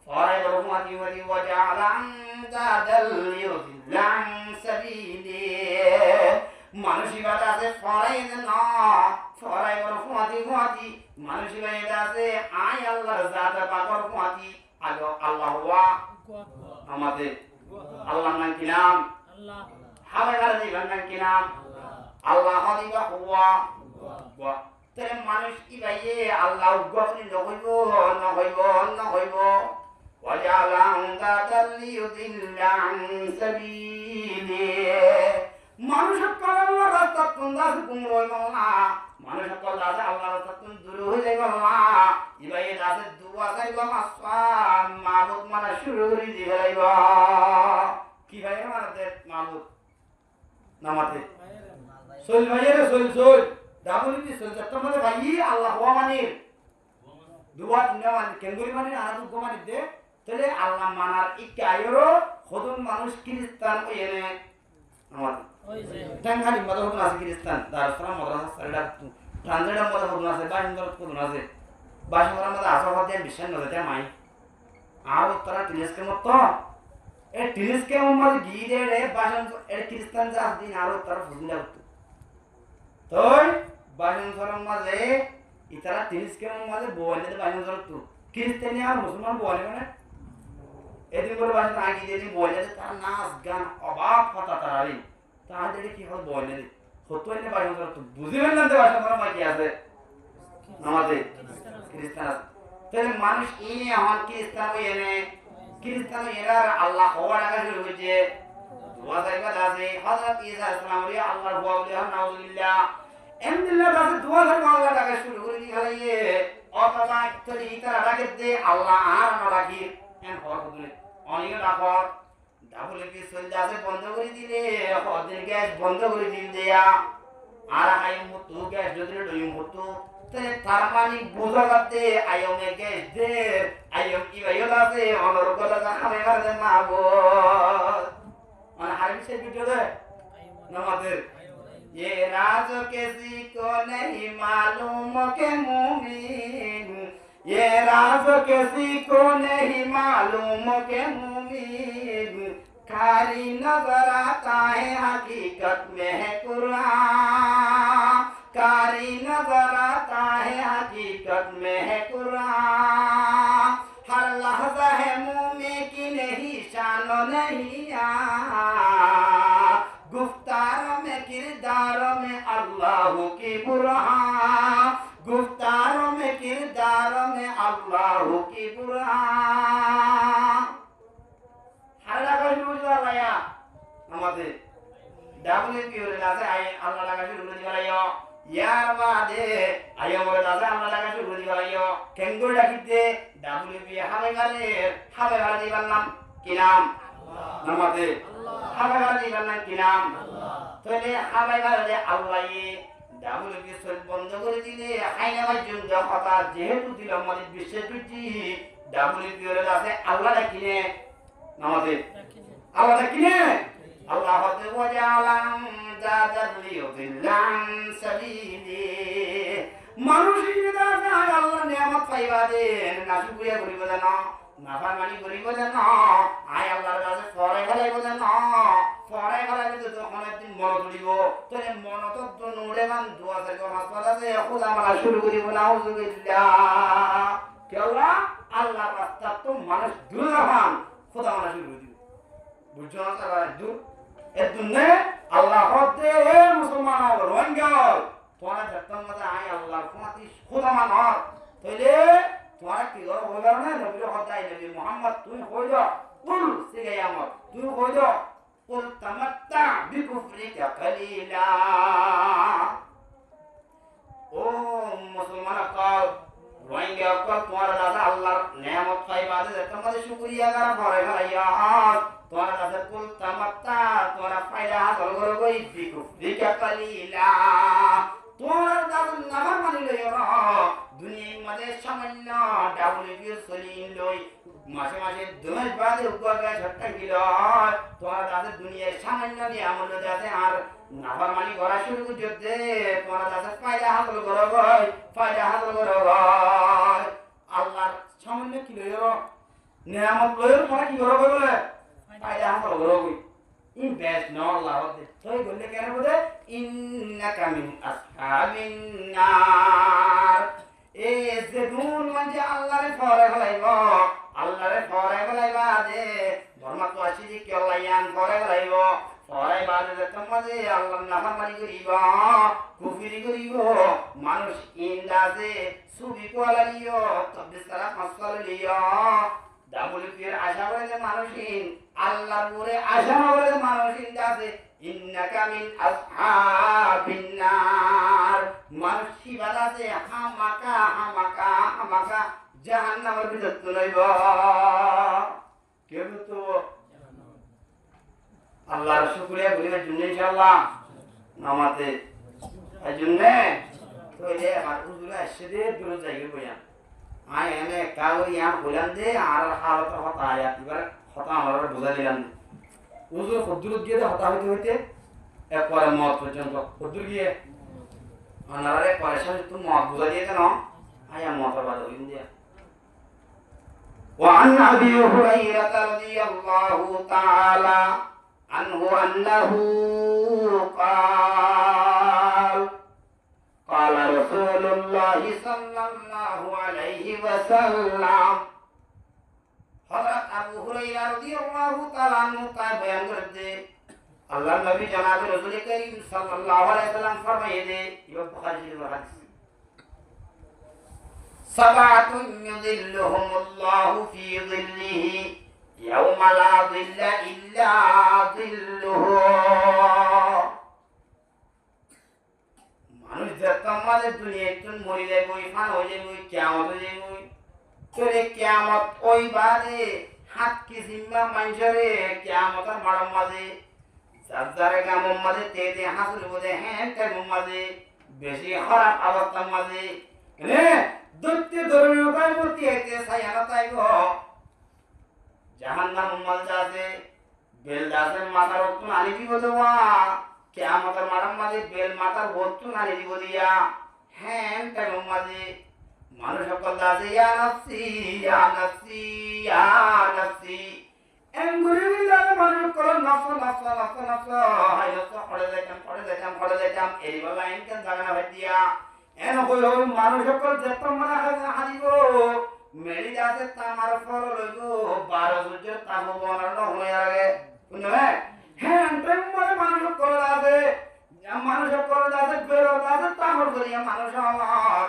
[SPEAKER 1] পড়াই রহমাতি ওয়াজআলা আমদাদাল লিয়ুদিল্লা আন সাবিলি মানসিকতা আছে ফরাই না ফরাই বড় ফুয়াতি মানসিকতা আছে আই আল্লাহর জাত পাকর ফুয়াতি আলো আল্লাহ ওয়া আমাদের আল্লাহর নাম কি নাম আল্লাহ হাওয়ার জীবন নাম কি নাম আল্লাহ দিবা হুয়া ওয়া তাহলে মানুষ কি ভাইয়ে আল্লাহ গহনি নহইব ওয়াজআলা আমদাদাল লিয়ুদিল্লা আন সাবিলি মানুষ আল্লাহ রাস্তা তুন্দাস গুমরই না মানুষ দাসে আল্লাহ রাস্তা তুন দূর হয়ে যাই না ইবাই দাসে দুয়া চাইব মাসওয়ান মাবুদ মানে শুরু করে দিবে লাইবা কি ভাই আমাদের মাবুদ নামাতে চল ভাইয়ের চল ডাবল কি চল যত মানে ভাই আল্লাহ ওয়া মানির দুয়া তিনটা মানে কেঙ্গুরি মানে আর দুগো মানে দে তাহলে আল্লাহ মানার ইকে আইরো খদুন মানুষ খ্রিস্টান এনে আমার টাঙ্গালি মত হদুন আছে খ্রিস্টান দারুসালাম মাদ্রাসা সাইডা ট্রানজেডার মত হদুন আছে বাহিন্দর হদুন আছে বাহিন্দর মত আসাবাদ দেন বিশ্বাস না দেয় মাই আর তারা টিনেসকে মত এ টিনেসকে মত গি দে রে বাহিন এ খ্রিস্টান যা দিন আর তারা ফুজিলা হতো তোই বাহিন্দর মাঝে ইতারা টিনেসকে মত বলে দে বাহিন্দর তো খ্রিস্টানি আর মুসলমান বলে মানে এদিন বলে বাসা আগে যেদিন বলে তার নাচ গান অবাক কথা তারাই তাদের কি হবে বলে হতো এনে বাসা তো বুঝিবেন না যে বাসা ধর্ম কি আছে আমাদের খ্রিস্টান আছে তাহলে মানুষ ইনি আমার খ্রিস্টান এনে খ্রিস্টান এরা আল্লাহ হওয়া টাকা শুরু হয়েছে দোয়া সাইবাদ আছে হযরত ঈসা আলাইহিস সালাম আল্লাহর বলে নাউজুবিল্লাহ এমদিল্লাহ কাছে দোয়া সাইবাদ আল্লাহ টাকা শুরু করে দিয়ে গেলে অথবা তরি তারা রাখে দে আল্লাহ আর না রাখি এন হওয়ার বদলে অনেক ডাকর ডাবলে কি চলতে আছে বন্ধ করে দিলে ওদের গ্যাস বন্ধ করে দিল দেয়া আর আইম হতো গ্যাস যদি লইম হতো তাহলে তার মানে বোঝা যাচ্ছে আইমে গ্যাস দে আইম কি ভাইও আছে অনর কথা খাবে মারতে না গো মানে হারিম সে ভিডিও দে নামাজের ये राज किसी को नहीं मालूम के मुमीन ये राज किसी को नहीं मालूम के मुमीन खाली नजर आता है हकीकत में है कुरान कारी नजर आता है हकीकत में है कुरान हर लहजा है मुंह में की नहीं शान नहीं गुफ्तारों में किरदारों में अल्लाह की बुरहान गुफ्तारों में किरदारों में अल्लाह की बुरहान हर लगा शुरू कर लिया हमारे डाबले की ओर लासे आए अल्लाह लगा शुरू कर दिया यार वादे आयो मोरे लासे अल्लाह लगा शुरू कर दिया केंगो डाकिते डाबले भी हमें गाले बनलाम की नाम नमाते हमें गाले बनलाम की नाम তাহলে হাবাইবারে আল্লাহই ডাবল বিশ্বর বন্ধ করে দিলে আইনামার জন্য কথা যেহেতু দিল আমাদের বিশ্বের দুটি ডাবল বিয়রে আছে আল্লাহটা কিনে আমাদের আল্লাহটা কিনে আল্লাহ হতে ওয়াজালাম জাদালিয়ুল্লাহ সাবিলি মানুষের দাদা আল্লাহ নিয়ামত পাইবা দেন না শুকরিয়া করিব জানো নাফরমানি করিব জানো আয় আল্লাহর কাছে ফরে গলাইব জানো ফরে গলাইলে তো তখন একদিন মন তুলিব তোরে মন তো নুড়ে মান দোয়া থেকে হাসপাতাল আছে খোদা মারা শুরু করিব নাউজুবিল্লাহ কেওলা আল্লাহর রাস্তা তো মানুষ দূর রাখান খোদা মারা শুরু করিব বুঝছো না তারা দূর এর দুনে আল্লাহ হতে এ মুসলমান রোহিঙ্গা তোরা যতন মজা আয় আল্লাহর কুমাতি খোদা মানর তইলে তোরা কি করো হইবা না নবীর হদাই নবী মুহাম্মদ তুই হই যা কুল সিগাই আমত তুই হই যা কুল তামাত্তা বিকুফরিকা কলিলা ও মুসলমান কল রোহিঙ্গা কল তোরা দাদা আল্লাহর নিয়ামত পাইবা দে তোমাদের শুকরিয়া করা পরে ভাইয়া তোরা দাদা কুল তামাত্তা তোরা ফায়দা হাসল করো কই বিকুফরিকা কলিলা তোরা দাদা নামার মানি লইরা দুনিয়ার মধ্যে সামান্য ডাবল বিয়ে চলিন লই মাসে মাসে 2 মাস বাদে উপকার ছট্টা গিল তোরা দাদা দুনিয়ার সামান্য নিয়ে আমল দাদা আর নাফরমানি করা শুরু করতে তোরা দাদা ফায়দা হাসল করো ভাই ফায়দা হাসল করো ভাই আল্লাহর সামান্য কি লইরো নিয়ামত লইরো তোরা কি করো বলে ফায়দা হাসল করো কই ইনভেস্ট নো আল্লাহ হতে তুই বললে কেন বলে ইন্নাকা মিন আসহাবিন নার এ জেদুন মানে আল্লাহরে ফরে গলাইব আল্লাহরে ফরে গলাইবা দে ধর্ম তো আছে যে কি আল্লাহ ইয়ান ফরে গলাইব ফরে বাদে তোমাদে আল্লাহ নাফরমানি করিব কুফরি করিব মানুষ ইন্দাজে সুবি কোয়ালিও তবে সারা মাসাল লিও ডাবল পির আশা করে যে মানুষিন আল্লাহর উপরে আশা করে যে মানুষিন আছে ইন্নাকা মিন আসহাবিন নার মানুষ শিবাদ আছে হামাকা জাহান্নামের ভিতর তুলাইব কেউ তো আল্লাহর শুকরিয়া করিবার জন্য ইনশাআল্লাহ নামাতে এজন্যে তো এলে আমার হুজুরে আসছে দে দূর জায়গায় বইয়া আয় এনে কাগজ ইয়ান বললাম দে আর হালত হতা আয়াত এবার হতা আমার বোঝা দিলাম হুজুর হদ্দুর গিয়ে হতা হইতে হইতে এরপরে মত পর্যন্ত হদ্দুর গিয়ে আনারে পয়সা তুমি মত বোঝা দিয়ে কেন আয়া মত বাদ হইন দিয়া وعن أبي هريرة رضي الله تعالى عنه أنه قال قال رسول الله صلى الله عليه وسلم حضرت أبو هريرة رضي الله تعالى عنه قال بيان کرتے اللہ نبی جناب رسول کریم صلی اللہ علیہ وسلم فرمائے دے یہ بخاری شریف حدیث سبعة يظلهم الله في ظله يوم لا ظل إلا ظله মানুষ যত আমাদের দুনিয়া একটু মরে যাবো ফান হয়ে যাবো কিয়ামত হয়ে যাবো তোরে কিয়ামত ওই বাদে হাত কি জিম্মা মানুষরে কিয়ামতের মারম মাঝে যার গামম মাঝে তেতে হাসুর বোধে হ্যাঁ তার মাঝে বেশি খারাপ অবস্থার মাঝে রে দৈত্য ধর্মীয় কাজবর্তী হইতে সায়ানা তাইব জাহান্নাম উম্মাল যাছে বেল যাছে মাথার উত্তর আনি দিব দেওয়া কিয়ামতের মারাম মাঝে বেল মাথার উত্তর আনি দিব দিয়া হ্যাঁ তাই মাঝে মানুষ সকল যাছে ইয়া নাফসি ইয়া নাফসি ইয়া নাফসি এমগুরি যাবে মানুষ সকল নফস নফস নফস নফস হাই নফস পড়ে যাইতাম এই বলা ইনকাম জানা ভাই দিয়া এন কই হই মানুষ সকল যত মনে হারিব মেরি যাতে তামার ফল লইব 12 সূর্যের তাপ বনানো হয়ে আগে বুঝলে হ্যাঁ প্রেম বলে মানুষ সকল আছে মানুষ সকল আছে বেরো আছে তামর করিয়া মানুষ আমার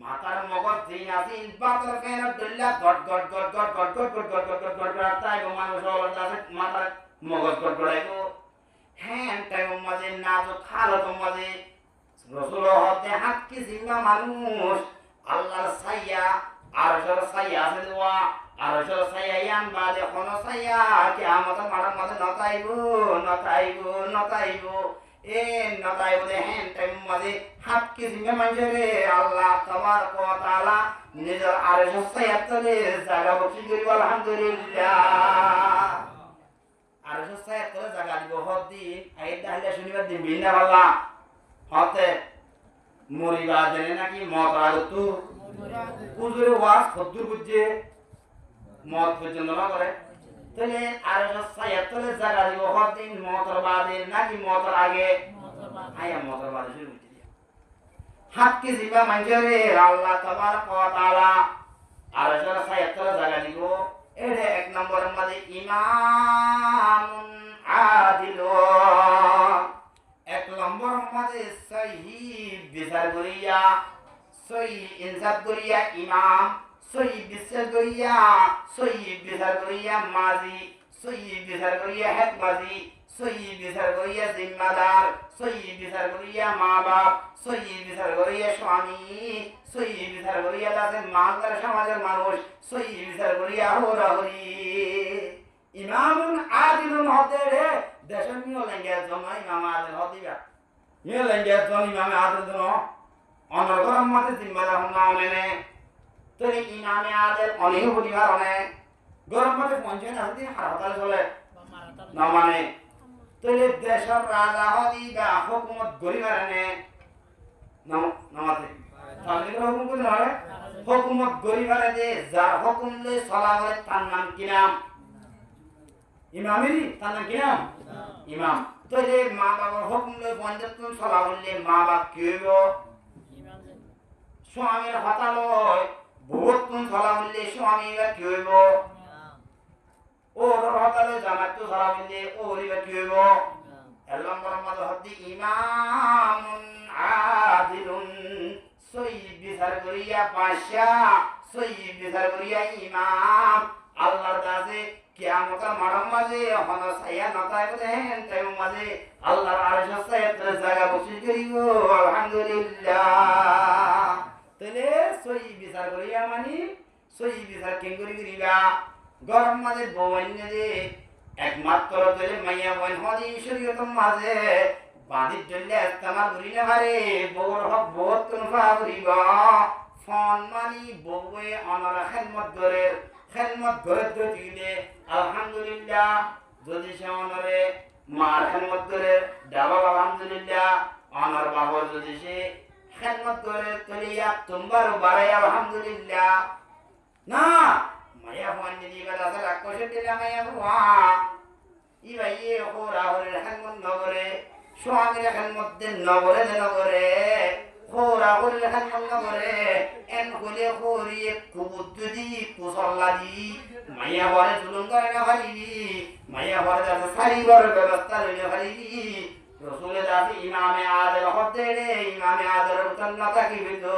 [SPEAKER 1] মাথার মগজ দিন আসিন বাতর কেন দল্লা গট গট গট গট গট গট গট গট গট গট গট তাই মানুষ আছে মাথার মগজ গট গড়াইব হ্যাঁ তাই মাঝে নাজো খালো মাঝে রসুল হতে হাত কি জিম্মা মানুষ আল্লাহর সাইয়া আরশের সাইয়া আছে দেওয়া আরশের সাইয়া ইয়ান বাদে কোন সাইয়া কিয়ামত মারার মাঝে নতাইব এ নতাইব দে হেন টাইম মাঝে হাত কি জিম্মা মানুষরে আল্লাহ তাবারক ওয়া তাআলা নিজের আরশের সাইয়া তলে জায়গা বসি করিব আলহামদুলিল্লাহ আরশের সাইয়া তলে জায়গা দিব হদিন আইদ দাহলে শনিবার দিন বিনা আল্লাহ হতে মরিবা জেনে নাকি মত আগতু হুজুরে ওয়াজ কদ্দুর বুঝে মত পর্যন্ত না করে তাহলে আর সায়াতলে জায়গা দিব হদিন মতর বাদে নাকি মতর আগে আয়া মতর বাদে শুরু বুঝে দিয়া হাত কি জিবা মানজরে আল্লাহ তাবারক ওয়া তাআলা আর সায়াতলে জায়গা দিব এর এক নম্বরের মধ্যে ইমামুন আদিলুন এক নম্বর মাঝে সহি বিচার করিয়া সহি ইনসাফ করিয়া ইমাম সহি বিচার করিয়া মাজি সহি বিচার করিয়া হেদমাজি সহি বিচার করিয়া জিম্মাদার সহি বিচার করিয়া মা বাপ সহি বিচার করিয়া স্বামী সহি বিচার করিয়া তাদের মালদার সমাজের মানুষ সহি বিচার করিয়া হরাহরি ইমামুন আদিলুন হতে রে দেশের নিয়ে লেঙ্গের জন্য ইমাম আদিল হদিবা নিয়ে লেঙ্গের জন্য ইমাম আদিল জন্য অনর্গরম মতে জিম্মাদার হন না অনেনে তোরে ইমামে আদিল অনেক পরিবার অনেক গরম মতে পঞ্চায়েত আসতে হারতাল চলে না মানে তোরে দেশের রাজা হদিবা হুকুমত গরিবার এনে নামাতে তাহলে হুকুম করে হয় হুকুমত গরিবার দে যার হুকুম লই চলা করে তার নাম কি নাম ইমামেরই তার নাম কি নাম ইমাম তো যে মা বাবার হুকুম লই পঞ্চায়েত চলা হলে মা বাপ কি হইব স্বামীর হতা লয় বহুত চলা হলে স্বামী কি হইব ওর হতা লয় জামাত চলা হলে ওর কি হইব এলম বরমাদ হদি ইমামুন আদিলুন সয়্যিদ বিচার করিয়া পাশা সয়্যিদ বিচার করিয়া ইমাম আল্লাহর কাছে কিয়ামতের মাঠের মাঝে হন সাইয়া নতায় বলেন তাই মাঝে আল্লাহর আরশের সাইয়াতে জায়গা বসি করিব আলহামদুলিল্লাহ তাহলে সহি বিচার করিয়া মানি সহি বিচার কেন করিবা গরম মাঝে বউন্য যে একমাত্র তাহলে মাইয়া বইন হদি শরীয়তের মাঝে বাঁধি চললে ইস্তেমাল করি না পারে বউর হক বহুত তুনফা করিব ফন মানি বউয়ে অনরা খেদমত করে দিলে আলহামদুলিল্লাহ যদি সে অনরে মার খেদমত করে ডাবল আলহামদুলিল্লাহ অনর বাবর যদি সে খেদমত করে তলিয়া তোমারও বাড়াই আলহামদুলিল্লাহ না মায়া ফোন যদি বেলা সারা কষে দিলে মায়া ভুয়া ইবাইয়ে ওরা হরে খেদমত নগরে স্বামীর খেদমত নগরে খোরা করলে খেদমত নগরে এন কইলে খোরিয়ে কুবুত যদি কুসল্লা দি মাইয়া ঘরে জুলুম করে না পারিবি মাইয়া ঘরে যাতে সারিবার ব্যবস্থা লইলে পারিবি রসুলে যাতে ইমামে আদেল হতে রে ইমামে আদেল উত্তর না থাকিবি তো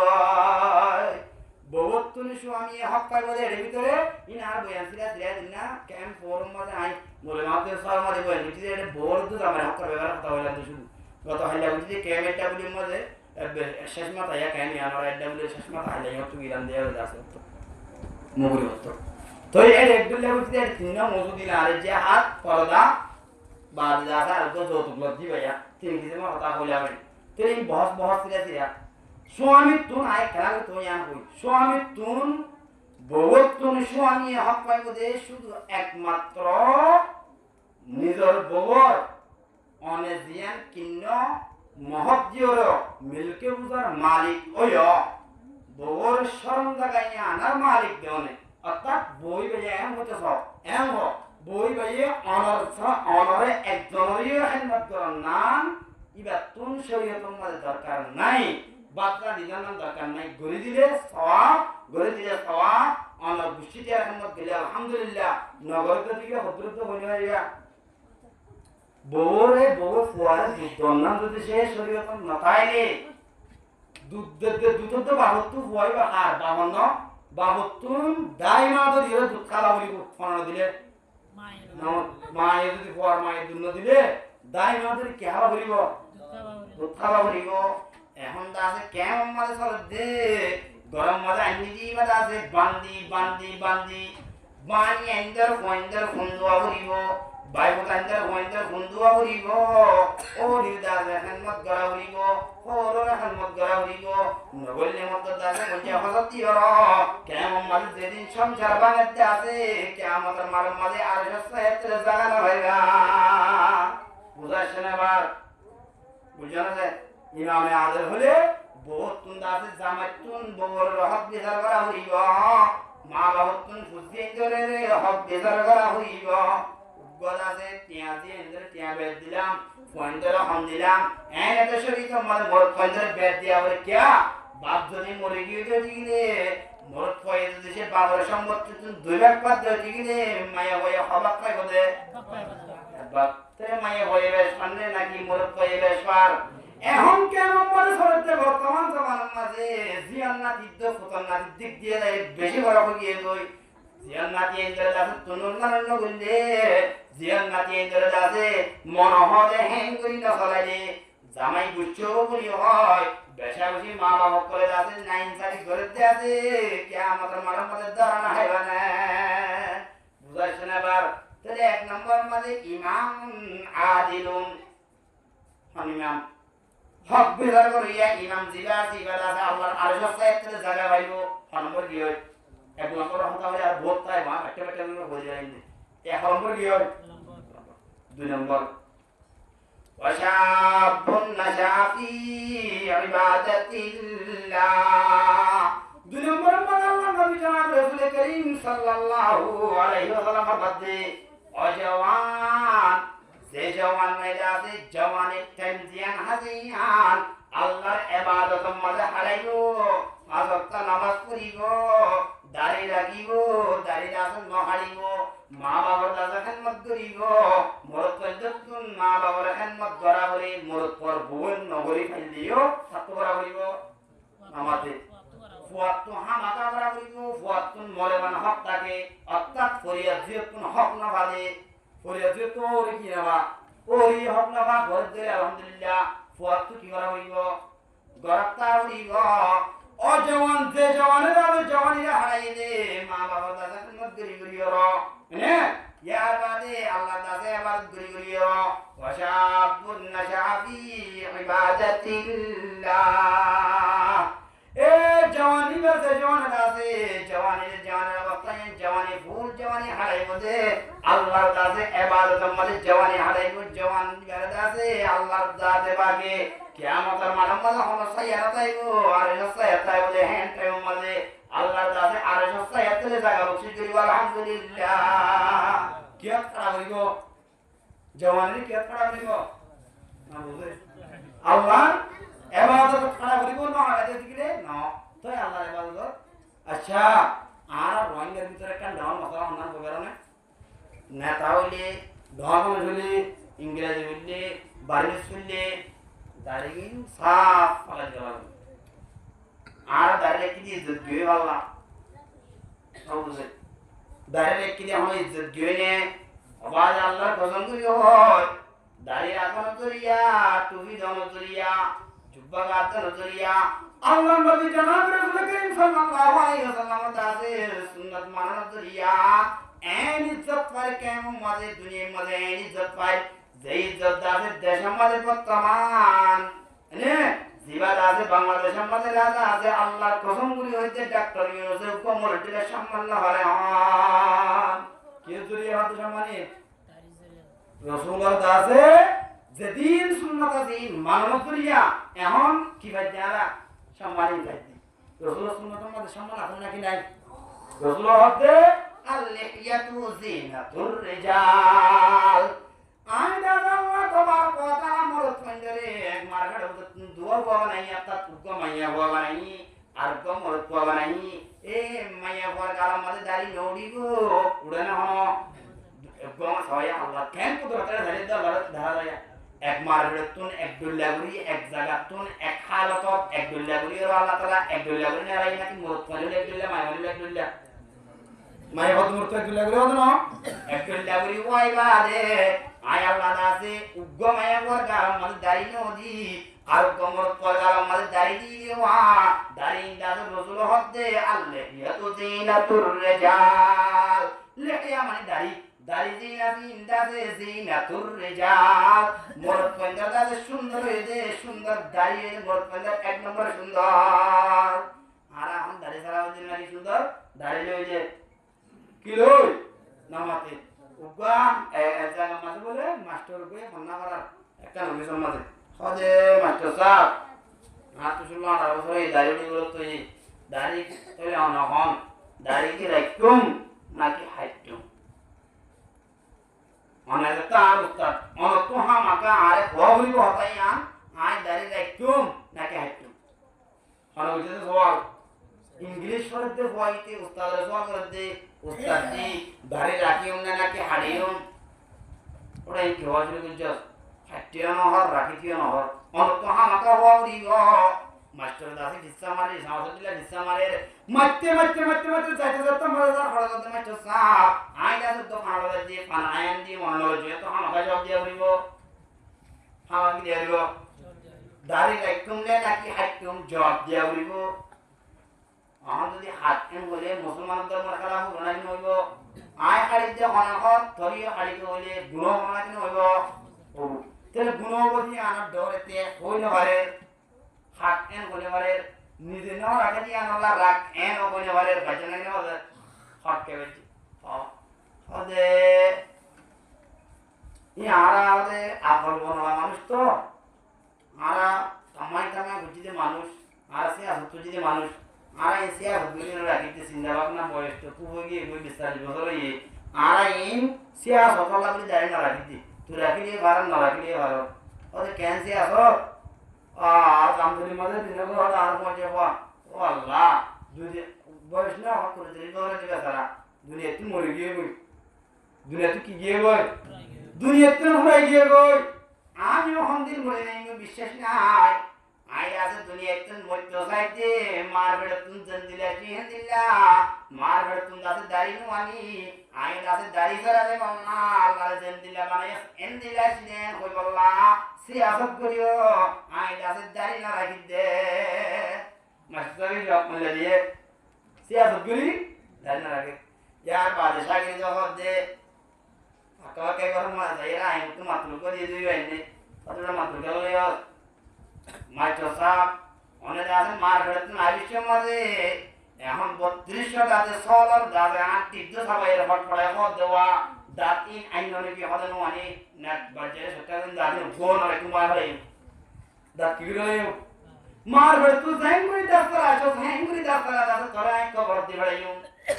[SPEAKER 1] বহুত তুমি স্বামী হক পাইব এর ভিতরে ইনার বয়ান সিরা দিন না ক্যাম্প ফোরাম মধ্যে আই মোরে মাতে সর মধ্যে বয়ান দিতে এটা বড় তো আমার হক ব্যবহার কথা হইলা তো শুধু গত হাইলা বুঝি ক্যামেটা বলি মধ্যে শেষ মাথা ইয়া ক্যামি আনার এটা বলি শেষ মাথা হাইলা ইয়া তুমি ইরান দেয়া আছে তো মুগুরি হতো তো এর একদুল্লাহ বুঝি এর তিন মজু দিলা আর যে হাত পর্দা বাদ দাদা আর তো যৌতুক লজ্জি ভাইয়া তিন কিছু কথা হইলা মানে তো এই বহস সিরা স্বামী তুন আয় খেলা তো ইয়ান হই স্বামী তুন বহুত তুন স্বামী হক পাইব দে শুধু একমাত্র নিজর বউর অনেজিয়ান কিন্ন মহব্জিওর মিলকে বুঝার মালিক ওই বউর শরম জাগাইয়া আনার মালিক দেওনে অর্থাৎ বই বাইয়ে এম হতে সব এম হ বই বাইয়ে অনরে একজনেরই খেদমত করার নাম ইবার তুন শরীয়তের মধ্যে দরকার নাই বাচ্চা দিজানোর দরকার নাই গড়ে দিলে সওয়াব অনর বুঝিতে খেদমত গেলে আলহামদুলিল্লাহ নগর থেকে হদ্রত হইয়া হইয়া বউরে বউ ফুয়ারে দুধনাম যদি সে শরীয়ত নতাইলে দুধ বাহত্তু ফুয়াই বা আর বাহত্তুন দাইমা যদি দুধ খালা বলি ফোনা দিলে মায়ে যদি ফুয়ার মায়ে দুধ দিলে দাইমা যদি কেহালা বলিব দুধ খালা বলিব এখন তো আছে কেমন মাঝে চলে দে গরম মাঝে আনি দি মাঝে আছে বান্দি বানি এন্দার খুন্দুয়া বলিব বাইবো আন্দার খুন্দুয়া বলিব ও দিদার খেদমত করা বলিব ওর খেদমত করা বলিব নগলে মত দাসে কোনটা হসত দিও কেমন মাঝে যেদিন সংসার বানাতে আছে কিয়ামতের মাঝে আর সস্তায়তের জায়গা না ভাইবা বুঝাছেন এবার বুঝানো যায় ইমামে আদেল হলে বহুত তুন দাসে জামাতুন বউর হক বিচার করা হইব মা বাবতুন ফুসি করে রে হক বিচার করা হইব গলাতে টিয়াজি এন্দ্র টিয়া বেদ দিলাম ফন্ডের হম দিলাম এত শরীর মানে মোর ফন্ডের বেদ দিয়া বলে কিয়া বাপ যদি মরে গিয়ে দিলে মোর পয়ে যদি সে বাবার সম্পত্তি দুই ভাগ পাত দিলে মায়া হয়ে হবাক পাই বলে বাপ তে মায়া হয়ে বেশ মানে নাকি মোর পয়ে বেশ পার এখন কেমন মানে সরতে বর্তমান জামানার মাঝে জিয়ান নাতিদ্দ ফুতন নাতির দিক দিয়ে বেশি বড় হয়ে গিয়ে গই জিয়ান নাতি এন্দ্রে আছে তুনুর নারণ্য গুললে জিয়ান নাতি এন্দ্রে আছে মনোহরে হ্যাং করি না চলাইলে জামাই গুচ্ছ বলি হয় বেশা বসি মা বাবা করে আছে নাইন সারি ঘরে আছে কে আমাদের মারার মধ্যে দাঁড়ানো হয় না বুঝাইছে না এবার তাহলে এক নম্বর মাঝে ইমাম আদিলুন ইমাম হক বিচার করিয়া ইমাম জিবাদ আছে আল্লাহর আরশের সাইতে জায়গা পাইব নম্বর কি হয় এক নম্বর হতা হলে আর বহুত তাই মা একটা হয়ে যায় এক নম্বর কি হয় দুই নম্বর ওয়াশাবুন নাশাফি ইবাদাতিল্লাহ দুই নম্বর আল্লাহ নবী জনাব রাসূল করিম সাল্লাল্লাহু আলাইহি ওয়াসাল্লাম ফরমাতে ওয়াজওয়ান যে জওয়ান মেয়েরা আছে জওয়ানের তেমজিয়ান হাজিয়ান আল্লাহর ইবাদতের মাঝে হারাইব পাঁচ ওয়াক্ত নামাজ পড়িব দাড়ি রাখিব দাড়ি রাখুন নহারিব মা বাবার দাদা খেদমত করিব মরত পর্যন্তন মা বাবার খেদমত করা হলে মরত পর বোন নগরী ফেল দিও ছাত্র করা করিব নামাজে ফুয়াত্তু হামাকা করা করিব ফুয়াত্তুন মরেবান হক থাকে অর্থাৎ ফরিয়াদ জিয়তুন হক না ভালে ফরিয়াদ জিয়তু ওরে কি নেবা ওরে হক না ভা ঘর দে আলহামদুলিল্লাহ ফুয়াত্তু কি করা হইব গরাত্তা হইব ও জওয়ান যে জওয়ানের আলো জওয়ানিরা হারাই দে মা বাবা দাদা খেদমত করি করিও রে ইয়ার বাদে আল্লাহ দাসে আবার ঘুরি ঘুরিও ওয়াশাবুন নাশাফি ইবাদাতিল্লাহ এ জওয়ানি বাসে জওয়ান দাসে জওয়ানের অবস্থায় জওয়ানি ফুল জওয়ানি হারাই বসে আল্লাহর দাসে ইবাদত মানে জওয়ানি হারাই বসে জওয়ান দাসে আল্লাহর দাসে বাগে কিয়ামতের মানব মাঝে হলো সাইয়াতাইবো আর সাইয়াতাই বলে হ্যাঁ টাইম মাঝে আল্লাহর দাসে আর সাইয়াতলে জায়গা বসে করি আলহামদুলিল্লাহ কিয়াত করা করিব জওয়ানের কিয়াত করা করিব না বুঝে আল্লাহ ইবাদত করা করিব না আগে দিকে না তো আল্লাহর ইবাদত আচ্ছা আর রোহিঙ্গার ভিতরে একটা ডাউন মাথা অন্যান্য প্রকারণে নেতা হইলে ধর্ম হইলে ইংরেজি হইলে বারিশ হইলে দাঁড়িয়ে সাফ ফালা দেওয়া আর দাঁড়িয়ে কি ইজ্জত গিয়ে আল্লাহ সব বুঝে দাঁড়িয়ে কি আমার ইজ্জত গিয়ে নে আবার আল্লাহ কসম করি হয় দাঁড়িয়ে রাখা নজরিয়া টুপি দাও নজরিয়া জুব্বা গাতে নজরিয়া আল্লাহ নবী জনাব রাসূল করিম সাল্লাল্লাহু আলাইহি ওয়াসাল্লাম তাদের সুন্নাত মানা নজরিয়া এন ইজ্জত পায় কেমন মাঝে দুনিয়ার মাঝে এন ইজ্জত পায় যে ইজ্জত দাসের দেশের মাঝে বর্তমান জিবা দাসে বাংলাদেশের মাঝে রাজা আছে আল্লাহর কসম করি হইতে ডাক্তার ইউনুসের কোমর টিলে সম্মান না হরে হন কি জুড়ি হাত সম্মানে রাসূলুল্লাহ দাসে যেদিন সুন্নাত আছে মানব করিয়া এখন কি ভাই যারা সম্মানই পাইতি রাসূলুল্লাহ সুন্নাতের মধ্যে সম্মান আছে নাকি নাই রাসূলুল্লাহ হতে আল-লিহিয়াতু জিনাতুর রিজাল আইদা আল্লাহ তোমার কথা মরত পঞ্জরে এক মার্গাড় দুয়ার বাবা নাই আপনার তুগো মাইয়া বাবা নাই আর গো মরত বাবা নাই এ মাইয়া বাবার গালার মধ্যে দাড়ি নড়ি গো উড়ে না হনো গো সয়া আল্লাহ কেন কুদরতে ধরে ধরা যায় এক মার্গাড়তুন এক দুল্লাগুড়ি এক জায়গাতুন এক হালতত এক দুল্লাগুড়ি আর আল্লাহ তাআলা এক দুল্লাগুড়ি নারাই নাকি মরত পঞ্জরে এক দুল্লা মাইয়া বলে এক দুল্লা মাইয়া হদ মরত এক দুল্লাগুড়ি হদ না এক দুল্লাগুড়ি ওই বাদে আয় আল্লাহ দাসে উগ্গ মায়া বর গালার মধ্যে দাড়ি নদী আর গমর পর গালার মধ্যে দাড়ি দিওয়া দাড়ি দাদু রসুল হদ্দে আল্লাহ ইয়াতু জিনাতুর রিজাল লেখিয়া মানে দাড়ি দাড়ি দাসে জিনাতুর রিজাল মোর পঞ্জাব দাসে সুন্দর হইতে সুন্দর দাড়ি মোর পঞ্জাব এক নম্বর সুন্দর আর এখন দাড়ি ছাড়া হইতে নাকি সুন্দর দাড়ি লইছে কি লই নামাতে উগা জায়গা মাঝে বলে মাস্টার কে ফোন করার একটা নমিশন মাঝে হদে মাস্টার সাহেব হাত শুনলাম আর বছর এই দাড়ি গুলো তো এই দাড়ি তৈরি হন দাড়ি কি রাখতুম নাকি হাইতুম মানে তার উত্তর মন তো হামাকা আরে হবরি হতাই আই দাড়ি রাখতুম নাকি হাইতুম মানে বুঝতে সওয়াল इंग्लिश पढ़ते हुआ इते उस्ताद रसवा करते उस्ताद जी दाढ़ी राखी होंगे ना कि हाड़ी हों और एक क्यों आज कुछ जस हट्टियां ना हर राखी थियां ना हर और तो हम आता हुआ उड़ी हो मास्टर दासी जिस्सा मारे सावधान दिला जिस्सा मारे मत्ते मत्ते मत्ते मत्ते जाते जाते मज़ा खड़ा जाते मास्टर साहब आए जाते तो खाना जाते पनायन दी मानो जो तो हम आगे जॉब दिया उड़ी वो हम आगे दिया उड़ी वो दाढ़ी राखूं ले ना कि हट्टियों जॉब दिया उड़ी वो আমার যদি হাত এম বলে মুসলমানদের মার্কালা হবে না হইব আয় হাড়িতে হনাখত ধরি হাড়িতে হইলে গুণ হনা কিনে হইব তাহলে গুণ বলি আনার ডরেতে হই না পারে হাত এন বলে পারে নিজে নাও রাখে দিয়ে আনলা রাখ এন বলে পারে বাজে না কিনে হবে হট কে বেশি হদে ই আরা হদে আকল বনলা মানুষ তো আরা কামাই কামাই বুঝিতে মানুষ আর সে আসতে মানুষ আরা এসিয়া হুগুলিন রাখিতে সিন্দাবাগ না বয়স তো খুব গিয়ে কই 40 বছর হই আরা ইন সিয়া সকালা বলি যায় না রাখিতে তুই রাখিলে ভালো না রাখিলে ভালো ওরে কেন সিয়া আছো আর কামদুলি মধ্যে দিন গো আর পৌঁছে বা ও আল্লাহ দুই বয়স না হক করে দিলি ধরে দিবে সারা দুনিয়া তুই মরে গিয়ে কই দুনিয়া তুই কি গিয়ে কই দুনিয়া তুই হয়ে গিয়ে কই আমিও হন্দির মরে নাই বিশ্বাস নাই আই আছে দুনিয়া তুন মধ্য সাইতে মার বেড়ে তুন জন্দিলা চিহন দিলা মার বেড়ে তুন দাসে দাড়ি নুয়ানি আই দাসে দাড়ি সরালে মামা আল্লাহ জন্দিলা মানে এন দিলা সিনেন কই বললা সিয়াসত করিও আই দাসে দাড়ি না রাখি দে মাস্টারি জব মলে দিয়ে সিয়াসত করি দাড়ি না রাখে यार बादशाह के जो दे Kalau kayak orang mah saya lah itu matlub ko দিয়ে দিবে এনে অতটা মাত্র গেল মাইক্রোসফট অনেক আছে মার্কেট আবিষ্কার মাঝে এখন 3200 দাঁতে সলার দাঁতে 8 দিন সবাই রেকর্ড করে হদ দেওয়া দাঁত ইন আইননে কি হদে মানে নেট বাজে সকালে দাঁতে ফোন আর কুমার হলে দাঁত কি করে মার্কেট তো হ্যাঙ্গুরি দাঁতরা আছে হ্যাঙ্গুরি দাঁতরা দাঁত তোরা এক কবর দি ভাইও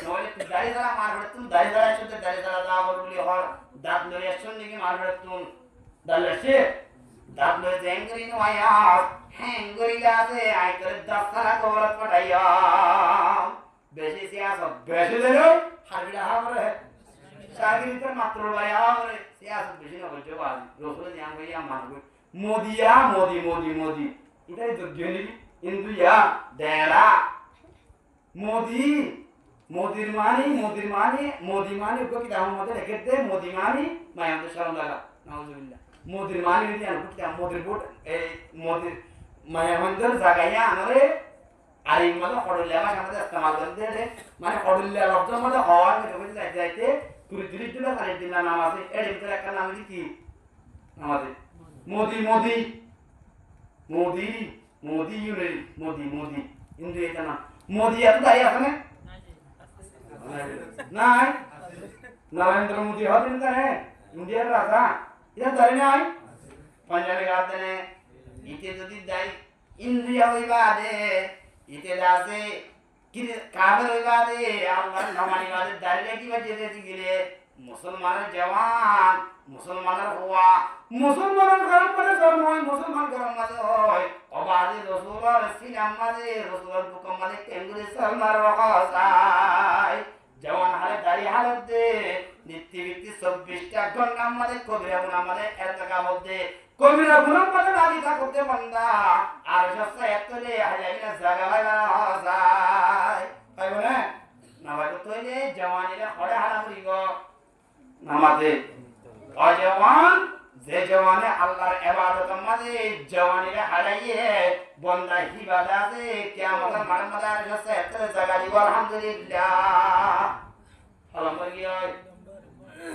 [SPEAKER 1] নইলে তুই দাড়ি দাঁড়া মার্কেট তুই দাড়ি দাঁড়া আছে দাড়ি দাঁড়া দা বলি হর দাঁত লই আসছেন নাকি মার্কেট তুই দাঁড়াছে দাঁত লই হ্যাঙ্গুরি নয়া হ্যাঙ্গুরি দাঁতে আই করে দাঁতরা কবর পড়াইয়া বেশি সিয়াস বেশি দেলো হাবিলা হাবরে সাগরিতে মাত্র ভাইয়া হাবরে সিয়াস বেশি না বলছো বাদ রসুল জান ভাইয়া মানব মোদিয়া মোদি মোদি মোদি এটাই তো গেলি ইন্দুয়া দেরা মোদি মোদির মানি ওকে কি দাম মধ্যে রেখে দে মোদি মানি মায়ামতে শরম লাগা নাউজুবিল্লাহ মোদির মানি যদি আর কি মোদির বুট এই মোদির মায়ামন্দের জায়গায় আনরে আর এই মধ্যে হড়লে আমার সামনে ইস্তেমাল করতে দে মানে হড়লে লফজের মধ্যে হওয়ার মধ্যে যাইতে যাইতে পুরো 30 দিন 40 দিন নাম আছে এর ভিতরে একটা নাম কি আমাদের মোদি মোদি মোদি মোদি ইউনি মোদি মোদি ইন্দু এটা না মোদি এত দাঁড়িয়ে আছে না নাই নরেন্দ্র মোদি হতেন জানে ইন্ডিয়ার রাজা এটা দাঁড়িয়ে নাই পাঞ্জাবে গাতে ইতে যদি দাঁড়ি ইন্ডিয়া হইবা দে ইতে আছে কি কাবের হইবা দে আল্লাহ নামানি বাদে দাঁড়িয়ে কি বাজে দিতে গেলে মুসলমানের জওয়ান মুসলমানের হওয়া মুসলমানের গরম করে জন্ম হয় মুসলমান গরম মাঝে হয় অবাধে রসুলের সিনাম মাঝে রসুলের বুকম মাঝে কেন্দ্রে সলমার রহসায় জওয়ান হালে দাড়ি হালত দে নিত্যবৃত্তি 24টা ঘন্টার মাঝে কবিরা গুনাহ মাঝে এর টাকা মধ্যে কবিরা গুনাহ মাঝে লাগি থাকতে বান্দা আর সস্তা এতলে হাজাইনা জায়গা লাগা যায় তাই বলে না ভাই তো এই জওয়ানিরা খড়ে হালা করিব নামাজে অজওয়ান যে জওয়ানে আল্লাহর ইবাদত মাঝে জওয়ানিরা হারাইয়ে বন্দা হিবাদা আছে কিয়ামতের মাঠে আছে এত জায়গা দিব আলহামদুলিল্লাহ আলহামদুলিল্লাহ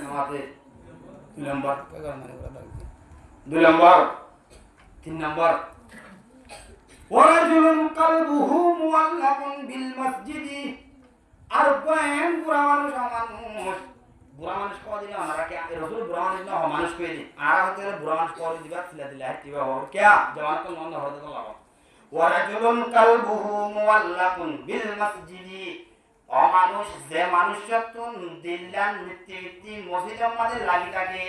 [SPEAKER 1] নামাজে 2 নম্বর 2 নম্বর 3 নম্বর ওয়ারাজুলুন কলবুহু মুআল্লাকুন বিল মসজিদি আর বয়ান বুড়া মানুষ বুড়া মানুষ কো দিলে আমরা কে রসুল বুড়া মানুষ না মানুষ কই দি আর হতে বুড়া মানুষ কো দিবা ছিলা দিলা হাতিবা হর কে জওয়ান তো মন হরদ তো লাগো ওয়ারাজুলুন কলবুহু মুআল্লাকুন বিল মসজিদি ও মানুষ যে মানুষত্বন দিল্লান নিত্যবৃত্তি মসজিদের মধ্যে লাগি থাকে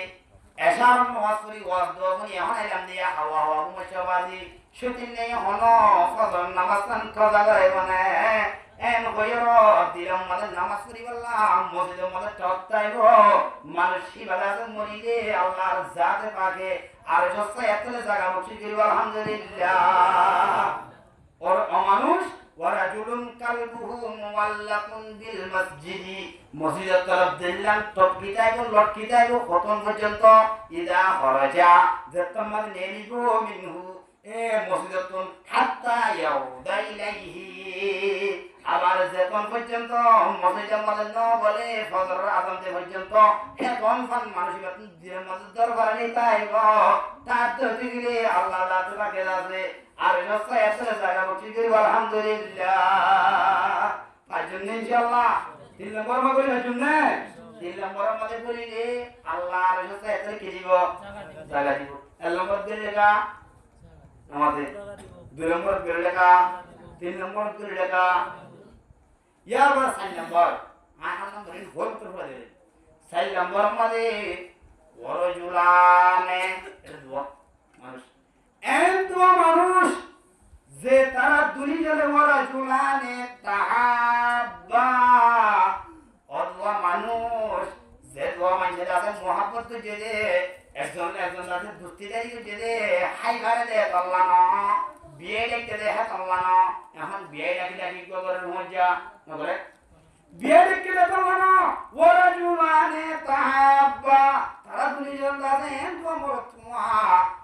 [SPEAKER 1] এশার নামাজ পড়ি ওয়াজ দোয়া করি এখন এলাম দিয়া হাওয়া হাওয়া মুশাবাদি শুটিং নেই হনো ফজর নামাজ কান কাজা করে মানে এন কইরো দিলাম মধ্যে নামাজ পড়ি বললাম মসজিদের মধ্যে টকতাইব মানুষ ইবাদত মরিলে আল্লাহর জাতে পাকে আর সস্তা এতলে জায়গা বসে করি আলহামদুলিল্লাহ ওর অমানুষ ওয়ারাজুলুন কালবুহু মুআল্লাকুন বিল মসজিদি মসজিদের তরফ দিল্লান টপকিতাইব লটকিতাইব কতন পর্যন্ত ইদা খরাজা যতম নেলিব মিনহু এ মসজিদতুন হাত্তা ইয়াউদা ইলাইহি আবার যতন পর্যন্ত মসজিদের মধ্যে ন বলে ফজরের আযান যে পর্যন্ত এখন ফান মানুষ দিনের মধ্যে দরবার নেই তাইব তার তো দিলে আল্লাহ আল্লাহ তাকে আছে আর নসা এত জায়গা বসে করি আলহামদুলিল্লাহ আজন্য ইনশাআল্লাহ 3 নম্বর মা করি আজন্য 3 নম্বর মধ্যে করিলে আল্লাহ আর নসা এত কি দিব জায়গা দিব 1 নম্বর দিয়ে লেখা আমাদের 2 নম্বর দিয়ে লেখা 3 নম্বর দিয়ে লেখা ইয়ার 4 নম্বর আহার নম্বর ভুল তো বলে 4 নম্বর মধ্যে ওয়ারজুলানে মানুষ এমন মানুষ যে তারা দুনিয়াতে ওয়ারজুলানে তাহাব্বা অদওয়া মানুষ যে দোয়া মানুষের আছে মহব্বত যে একজন সাথে দুস্তিদারি যে হাই ঘরে দে আল্লাহ না বিয়ে দেখতে দে হ্যাঁ আল্লাহ না এখন বিয়ে ডাকি করে মজা না বলে বিয়ে দেখতে দে আল্লাহ না ওয়ারজুলানে তাহাব্বা তারা দুনিয়ার কাছে এমন মরত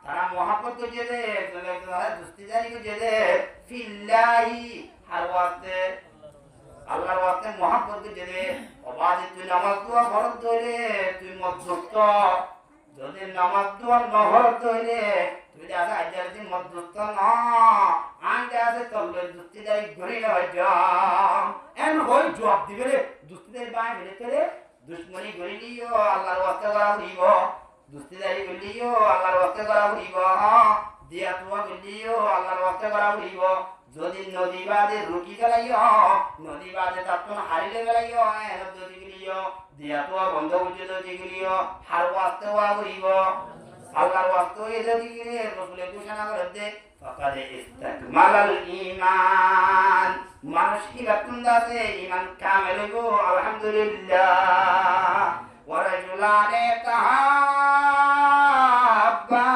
[SPEAKER 1] তারা মহব্বত যে দে দুস্তিদারি যে দে ফিল্লাহি আর ওয়াতে আল্লাহর ওয়াস্তে মহব্বত দিতে অবাধে তুই নামাজ দোয়া ফরজ ধরে তুই মধ্যস্থ যদি নামাজ দোয়া নহরত ধরে তুই দেখা আইজার দিন মধ্যস্থ না আইতে আছে তল্লে দুস্তিদারি ঘুরে যাওয়া এন হই জবাব দিবে রে দুস্তিদারি বাই মিলে করে দুশ্মনী ঘুরে নিও আল্লাহর ওয়াস্তে করা হইব দুস্তিদারি করলিও আল্লাহর ওয়াস্তে করা হইব দিয়া তুয়া করলিও আল্লাহর ওয়াস্তে করা হইব যদি নদী বাদে রুকি গেলাইও নদী বাদে তাপন হারিলে গেলাইও যদি গেলিও দিয়া তুয়া বন্ধ করছে যদি গেলিও হার ওয়াস্তে ওয়া হইব আল্লাহর ওয়াস্তে হয়ে যদি গেলে রসুলের ঘোষণা করে দে ফাকাদে ইস্তাকমালাল ঈমান মানুষ কি রকম আছে ঈমান কামেল হইব আলহামদুলিল্লাহ ওয়া রাজুলানে তাহাব্বা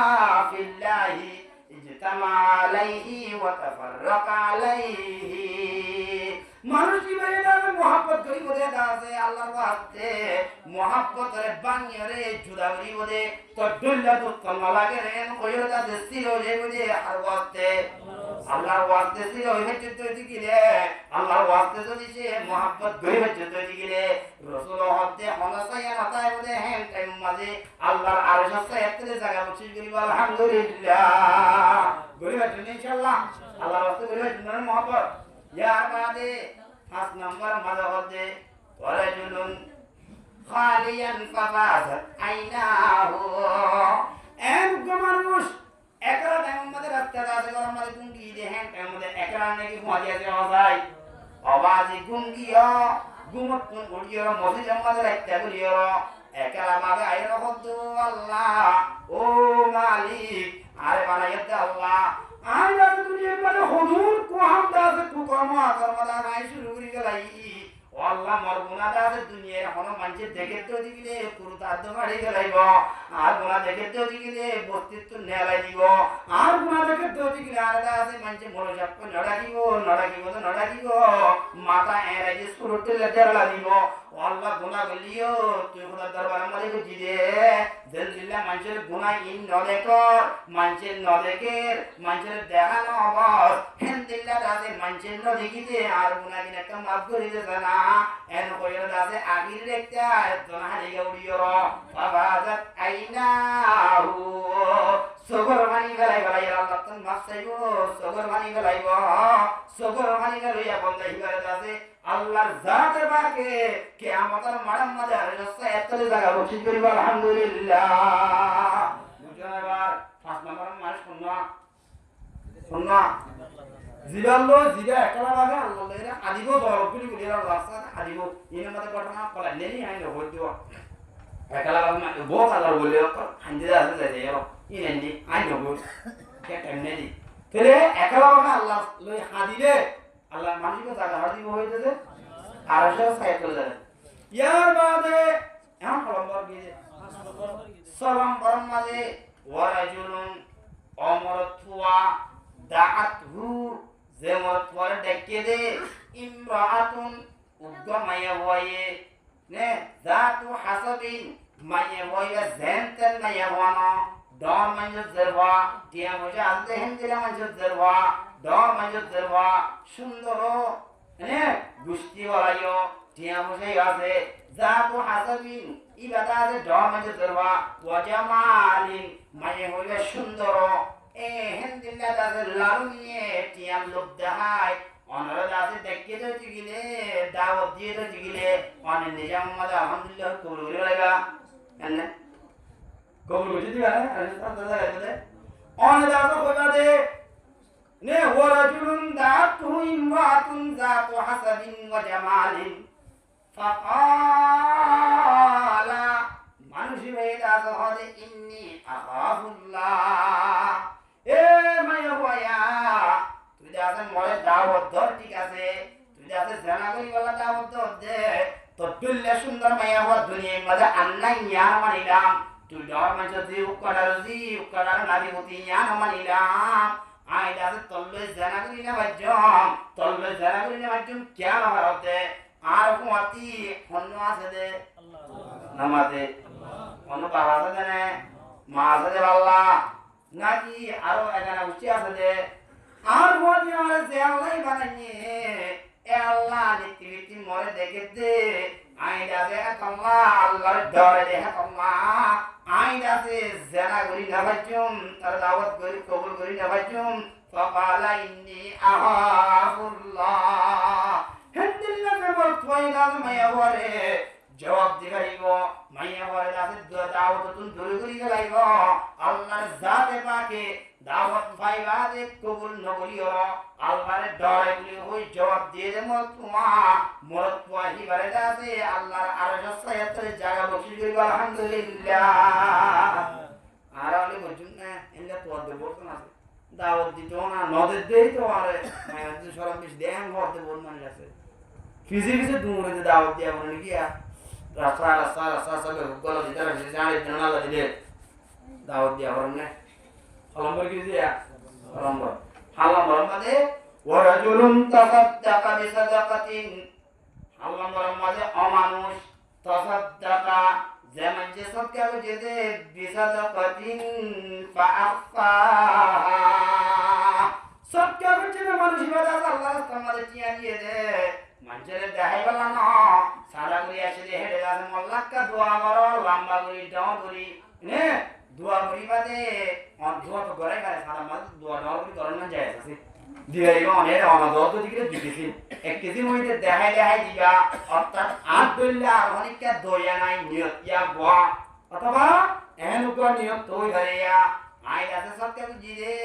[SPEAKER 1] ফিল্লাহি ইজতামা আলাইহি ওয়া তাফাররাকা আলাইহি মানুষ কি বাইরে মোহাব্বত করি বলে আছে আল্লাহর ওয়াস্তে মোহাব্বত রে বানিয়ে জুদা করি বলে তো দুল্লা তো কমলা লাগে রে কইরতা দেশির রে বলে আর ওয়াস্তে আল্লাহর ওয়াস্তে ছিল হইছে তো দিগিরে আল্লাহর ওয়াস্তে যদি সে মোহাব্বত করি হচ্ছে তো দিগিরে রাসূল হতে হনাসায়া নাতায় বলে হ্যাঁ টাইম মাঝে আল্লাহর আরশে এতলে জায়গা বসে করি আলহামদুলিল্লাহ গরি হচ্ছে ইনশাআল্লাহ আল্লাহর ওয়াস্তে করি হচ্ছে মোহাব্বত ইয়ার বাদে 5 নম্বর মাঝে হতে ওয়ারাজুলুন খালিয়ান ফাফাজাত আইনাহু এম মানুষ একরা টাইম মধ্যে রাস্তা আছে গরম মধ্যে গুঙ্গি দেখেন টাইম মধ্যে একরা নাকি মজা আছে অজাই আওয়াজে গুঙ্গিও গুমত কোন গড়িও মধ্যে জমাতে রাখতে গড়িও একরা মাগে আইর হদ্দু আল্লাহ ও মালিক আরে বানাইতে আল্লাহ আই যাতে দুনিয়ার মধ্যে হুজুর কোহাম দাস কুকর্ম আকর্মদা নাই শুরু করি গলাই ও আল্লাহ মোর গুনাহটা আছে দুনিয়ার হন মানুষের দেখে তো দিলে পুরো তার মারি গলাইব আর গুনাহ দেখে তো দিলে বস্তিত্ব নেলাই দিব আর গুনাহ দেখে তো দিলে আলাদা আছে মানুষের মনে যাপ নড়াকিব তো নড়াকিব মাথা এরাই যে সুরতে লেটালা দিব ও আল্লাহ গুনাহ গলিও তুই খোদার দরবারে মারি গজি দে দিল্লা মানুষের গুনাহ ইন নদে কর মানুষের নদেকের মানুষের দেখানো অবস হেন দিল্লা আছে মানুষের নদেকিতে আর গুনাহ দিন একটা মাফ করে দে না এন কইরা দাসে আগির রেখতা জনা হারিয়ে উড়িও বাবাজাত আইনাহু সগর মানি গলাই গলাই আল্লাহ তন মাসাইব সগর মানি গলাইব সগর মানি গলাইয়া বন্দাই করে দাসে আল্লাহর জাতের বাকে কিয়ামতের মাঠের মধ্যে রাস্তা এতলে জায়গা বসে করিব আলহামদুলিল্লাহ বুঝাবার 5 নম্বর মাস শুননা জিবাল্লো জিবা একলা লাগা আল্লাহ এর আদিব দরগুলি গুলি রাস্তা আদিব ইনে মতে ঘটনা কলা নেনি আইন হই দিও একলা লাগা বো কালার বলে হান্দি আছে যাই এর ইনে নি আইন হই কে কেমনে দি তেলে একলা লাগা আল্লাহ লই হাদিলে আল্লাহ মালিক জায়গা হাদিব হইতেছে আর সব সাইকেল যায় ইয়ার বাদে এখন নম্বর গিয়ে সালাম বরমাদে ওয়ারাজুলুন অমরতুয়া দাআতহু যেমন পরে ডেকে দে ইমরাআতুন উদ্গমায়া হয়ে নে জাতু হাসাবিন মায়ে হয়ে জেনতেন মায়া হওয়ানো ডর মাঞ্জ জরবা টিয়া মজা আলতে হেন্দিরা মাঞ্জ জরবা ডর মাঞ্জ জরবা সুন্দর নে গুষ্টি বলাইও টিয়া মজা আছে জাতু হাসাবিন ইবাদা আছে ডর মাঞ্জ জরবা ওয়া জামালিন মায়ে হয়ে সুন্দর এ হেন্দিল্লা দাদে লালু নিয়ে টিয়াম লোক দেখায় অনরা দাসে দেখিয়ে তো চিগিলে দাওয়াত দিয়ে তো চিগিলে অনে নিজাম মাদা আলহামদুলিল্লাহ কবুল করে লাগা এনে কবুল করে দিবা আরে দাদা দাদা অনে দাদা কইবা দে নে ওয়ারাজুলুন দাতু ইমরাতুন জাতু হাসাবিন ওয়া জামালিন ফাকালা মানুষই হয়ে দাদা হদে ইন্নী আখাফুল্লাহ এ মায়া হয়া তুই যাতে মরে দাওয়াত ধর ঠিক আছে তুই যাতে জানা করি বলা দাওয়াত ধর দে তো তুল্লে সুন্দর মায়া হওয়া দুনিয়ার মাঝে আন্না জ্ঞান মানিলাম তুই ডর মাঝে দি উকার নারী মতি জ্ঞান মানিলাম আই যাতে তল্লে জানা করি না বাজ্যম তল্লে জানা করি না বাজ্যম জ্ঞান হতে আর কুমাতি অন্য আছে দে নামাতে অন্য বাবা আছে না মা আছে দে আল্লাহ নাকি আরো এখানে উঠে আছে যে আর বলি আর যে আল্লাহ বানাইয়ে এ আল্লাহ নীতি দেখতে আইদা যে কম্মা আল্লাহর ডরে দেখা কম্মা আইদা যে জানা করি না ভাইচুম তার দাওয়াত করি কবুল করি না ভাইচুম ফাকালা ইন্নী আহাফুল্লাহ হেদিল্লা কেবল তোইলা মায়া বলে জবাব দিবাইব মাইয়া বলে আছে দাওয়াত তুমি দূরে করি গেলাইব আল্লাহর জাতে পাকে দাওয়াত পাইবা যে কবুল নকরিও আল্লাহর ডরে গুলি হই জবাব দিয়ে দেব তোমা মরত ওয়াহি বারে আছে আল্লাহর আরশ সায়াতের জায়গা বসিয়ে দিব আলহামদুলিল্লাহ আর আমি বুঝুন না এন্ডা তো অর্ধ বলতো না দাওয়াত দিত না নদের দেই তো আরে মায়া যে সরম বেশ দেন করতে বল মানে আছে ফিজিক্সে দূরে দাওয়াত দিয়া বলে কি রাস্তা সব গলা দিতে রাখছে জানে না দিলে দাওয়াত দিয়া বলে Alhamdulillah gitu ya. Alhamdulillah made warajulun tasaddaqa bi sadaqatin. Alhamdulillah made amanus tasaddaqa zaman je sadaqah ko jede bi sadaqatin fa akhfaha. Sadaqah ko jede manush ibadat Allah tamare tiya diye de. Manjere dahai bala na sara kuri ashe de hede gase mollakka dua karo lamba kuri daw kuri ne dua kuri bade on dua to gore kare sara mal dua daw kuri koron na jay ase diye go ne ona do to dikre dikisi ek kisi moite dahai diga ortat abdullah honikka doya nai niyat ya gwa অথবা এহেন উগ্র নিয়ত তৈ ধরিয়া I আছে সত্যি জিরে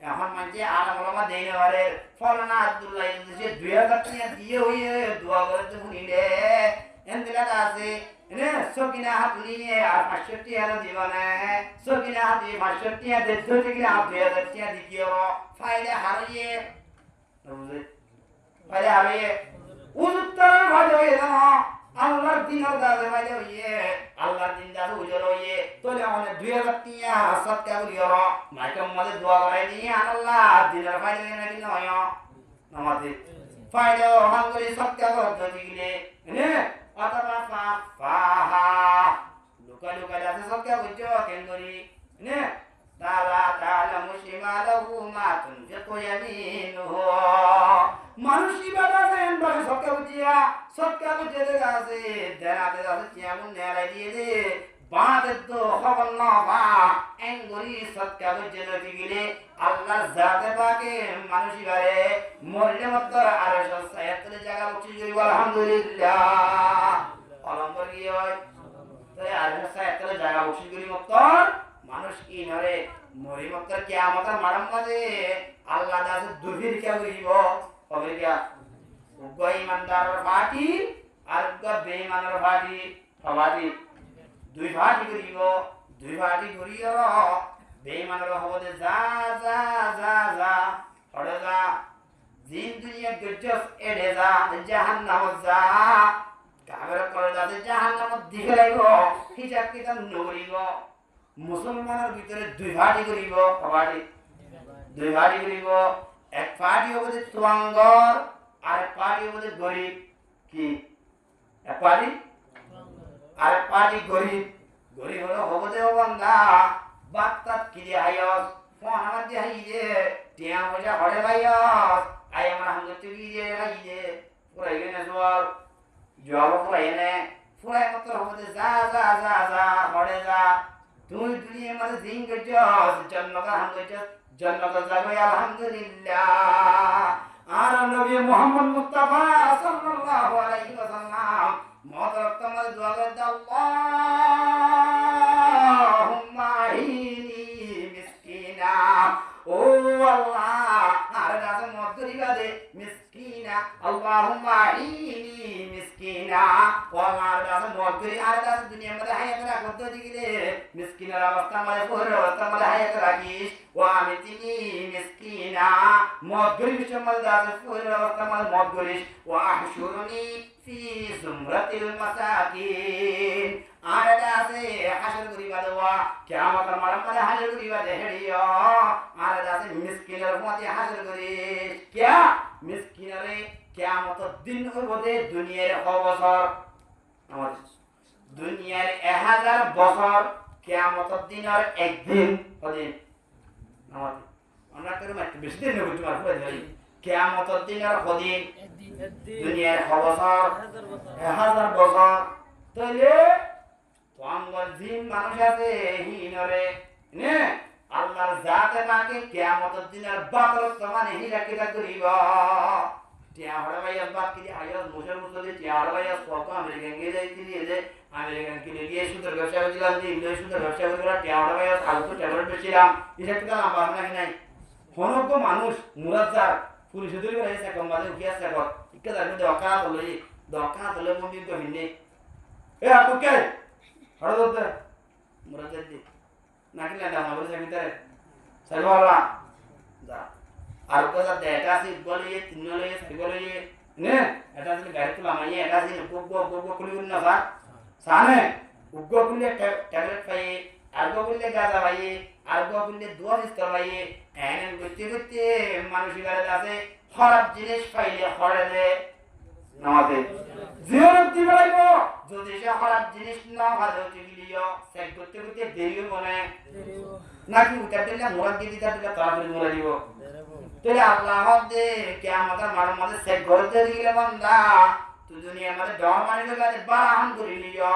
[SPEAKER 1] এখন মানে আলাম ওলামা দেই না পারে ফলনা আব্দুল্লাহ যে 2000 টাকা দিয়ে হইয়ে দোয়া করে তো নিলে এন্দিলা আছে এনে সকিনা হাত নিয়ে আর 500 টাকা দিবানে সকিনা হাত 500 টাকা দেড় থেকে আর 2000 টাকা দিও ফায়দা হারিয়ে বুঝলে ফায়দা হারিয়ে উত্তর ভালো হয়ে না আল্লাহর দিনের দাদা ভাইলে হইয়ে আল্লাহর দিন দাদা উজল হইয়ে তোলে আমাদের 2000 টাকা সৎকা করিও মাইকে মধ্যে দোয়া করাই দিয়ে আল্লাহ দিনের ভাইলে নাকি নয় আমাদের ফায়দা হাঙ্গরি সৎকা করতে দিলে নে অথবা ফাহা লুকা আছে সৎকা করছো কেন্দ্রি নে তালা তালা মুসিমালাহু মা তুনফিকু ইয়ামিনুহু মানুষ ইবাদত দেন বলে সৎকা বুঝিয়া সৎকা বুঝে দে আছে দেনাতে আছে কেমন নেলাই দিয়ে দে বাঁধে তো খবর না বা এঙ্গরি সৎকা বুঝে দে গিলে আল্লাহর জাতে পাকে মানুষ ইবারে মরলে মাত্র আর 77 জায়গা উঠি গই আলহামদুলিল্লাহ আলহামদুলিল্লাহ কি হয় তো আর 77 জায়গা উঠি গই মাত্র মানুষ কি নরে মরি মাত্র কিয়ামতের মারাম মাঝে আল্লাহ দাস দুর্ভির কে করিব হবে কি উগ্র ইমানদারের পার্টি আর উগ্র বেঈমানের পার্টি সবাই দুই পার্টি করিব দুই পার্টি করিও বেঈমানের হবে যা যা যা যা হড়ে যা জিন দুনিয়া গজ্জস এড়ে যা জাহান্নাম যা কাবের করে যাতে জাহান্নাম দিকে লাইব হিসাব কিতাব নগরিব মুসলমানের ভিতরে দুই পার্টি করিব সবাই দুই পার্টি করিব এক পার্টি হবে তুয়াঙ্গর আর এক পার্টি হবে গরিব কি এক পার্টি আর এক পার্টি গরিব গরিব হলো হবে বান্দা বাত্তাত কি দিয়ে আইস ফোন আমার দিয়ে হাই দে টিয়া পয়সা হড়ে ভাইস আই আমার হাঙ্গর চুকি দিয়ে হাই দে পুরাই গেনে জোয়ার জোয়ার পুরাই এনে পুরাই মত হবে যা যা যা যা হড়ে যা তুই দুনিয়ার মধ্যে দিন গেছস জন্মকা হাম গেছস জন্নত যাবে আলহামদুলিল্লাহ আর নবী মুহাম্মদ মুস্তাফা সাল্লাল্লাহু আলাইহি ওয়াসাল্লাম মহতরম তোমার দোয়া করে আল্লাহুম্মা ইনি মিসকিনা ও আল্লাহ আর কাছে মদরি বাদে মিসকিনা আল্লাহুম্মা ইনি মিসকিনা ও আল্লাহ কাছে মদরি আর কাছে দুনিয়ার মধ্যে হায়াত রাখতে দিলে মিসকিনের অবস্থা মানে পুরো অবস্থা মানে হায়াত রাখিস وعمتني مسكينا موت قريش شمال دازف وإلى وقتمال موت قريش وأحشرني في زمرة المساكين أنا دازي حشر قريبا دوا كامت المرمى حشر قريبا دهريا أنا دازي مسكين الرحمة حشر قريش كيا مسكين ري كامت الدين وبدي دنيا خوصر دنيا 1000 বছর কিয়ামতের দিন আর একদিন হবে আমাদের আমরা করে মাত্র বেশি দিন হবে তোমার হয়ে যাবে কিয়ামতের দিনের কদিন দুনিয়ার বছর 1000 বছর তাইলে তোমার জিন মানুষ আছে হিনরে নে আল্লাহর জাতে পাকে কিয়ামতের দিনের বাতরত মানে হিরা কিটা করিব টিয়া হড়া ভাইয়া বাপ কি আয়াস মুসের মুসলে টিয়া হড়া ভাইয়া সব আমেরিকান গিয়ে যাইতি যে আমেরিকান কিনে গিয়ে সুদের ব্যবসা করছিলাম যে ইংলিশ সুদের ব্যবসা করছিলাম টিয়া হড়া ভাইয়া ফালতু ট্যাবলেট বেচছিলাম এটা কিটা লাম্বা নাই হনজ্ঞ মানুষ মুরাজ্জার পুলিশে ধরে বেড়াইছে কম্বালে উঠিয়া আছে ঘর ইকা যাবি দকা তলে মন্দির তো ভিন্নে এ আপু কে হড়া দতে মুরাজ্জার দি নাকি না দাম বলে যাবি তারে সাইবালা যা আর কথা এটা আছে বলে তিন লয়ে সাইবালে নে এটা আছে গাড়ি তুলা মাইয়ে এটা আছে গোগো খুলি না বা সানে উগ্গ খুলে ট্যাবলেট পাই আরগো খুলে গাজা পাই আরগো খুলে দোয়া ইস্তা পাই এনে গতি মানুষের গাড়ি আছে খারাপ জিনিস পাইলে খড়ে দে নামাতে জিওরত দিবাইব যদি সে খারাপ জিনিস না ভালো দিলিও সেট করতে দেরিও মনে নাকি উত্তর দিলে মোরা দিয়ে দিতে দিলে তাড়াতাড়ি মোরা দিব তাহলে আল্লাহ দে কিয়ামতের মার মধ্যে সেট করতে দিলে বান্দা তুই দুনিয়ার মধ্যে ডর মারি গেলে বারাম করে নিও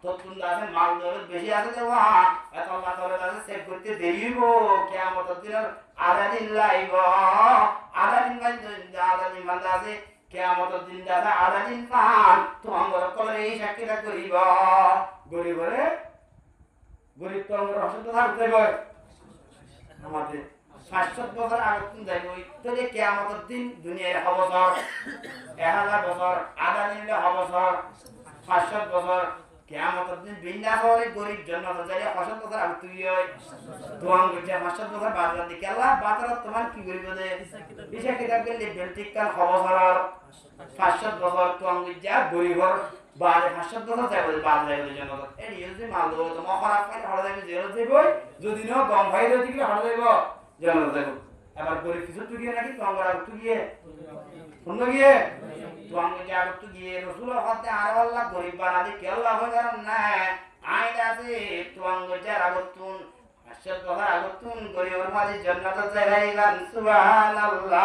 [SPEAKER 1] তো তুমি আছে মাল দৌলত বেশি আছে দেওয়া এত আল্লাহ তাআলা কাছে সেট করতে দেরিব কিয়ামতের দিন আধা দিন লাইব আধা দিন বান্দা আছে কিয়ামতের দিন দাদা আধা দিন পান তো আমরা কলে এই সাক্ষীটা করিব গরিবরে গরিব তো আমরা অসুস্থ থাকতে হবে আমাদের 500 বছর আগে তুমি যাইব তাহলে কিয়ামতের দিন দুনিয়ার বছর 1000 বছর আধা দিন বছর 500 বছর কিয়ামতের দিন বিন্দা হলে গরিব জান্নাত যাইলে 500 বছর আগে তুই হয় তোমার যে 500 বছর বাজার দিকে আল্লাহ বাজার তোমার কি করিব দে বিশা কিতাব গেলে বেলটিকাল বছর 500 বছর তুমি যা গরিবর বাজে 500 বছর যাইব বাজার যাইব জান্নাত এই ইউজি মাল দো তো মখরা পাইলে হড়া যাইব জেল যাইব যদি না গম ভাই দিলে কি হড়া যাইব জান্নাত যাইব আবার গরিব কিছু তুই গিয়ে নাকি তোমার আগে তুই গিয়ে শুনলো গিয়ে তোমাকে যে আগে তুই গিয়ে রাসূলের হাতে আর আল্লাহ গরিব বানাদি কে আল্লাহ হয় কারণ না আইন আছে তোমাকে যে আগতুন 500 বছর আগতুন গরিবের মাঝে জান্নাত যাইবান সুবহানাল্লাহ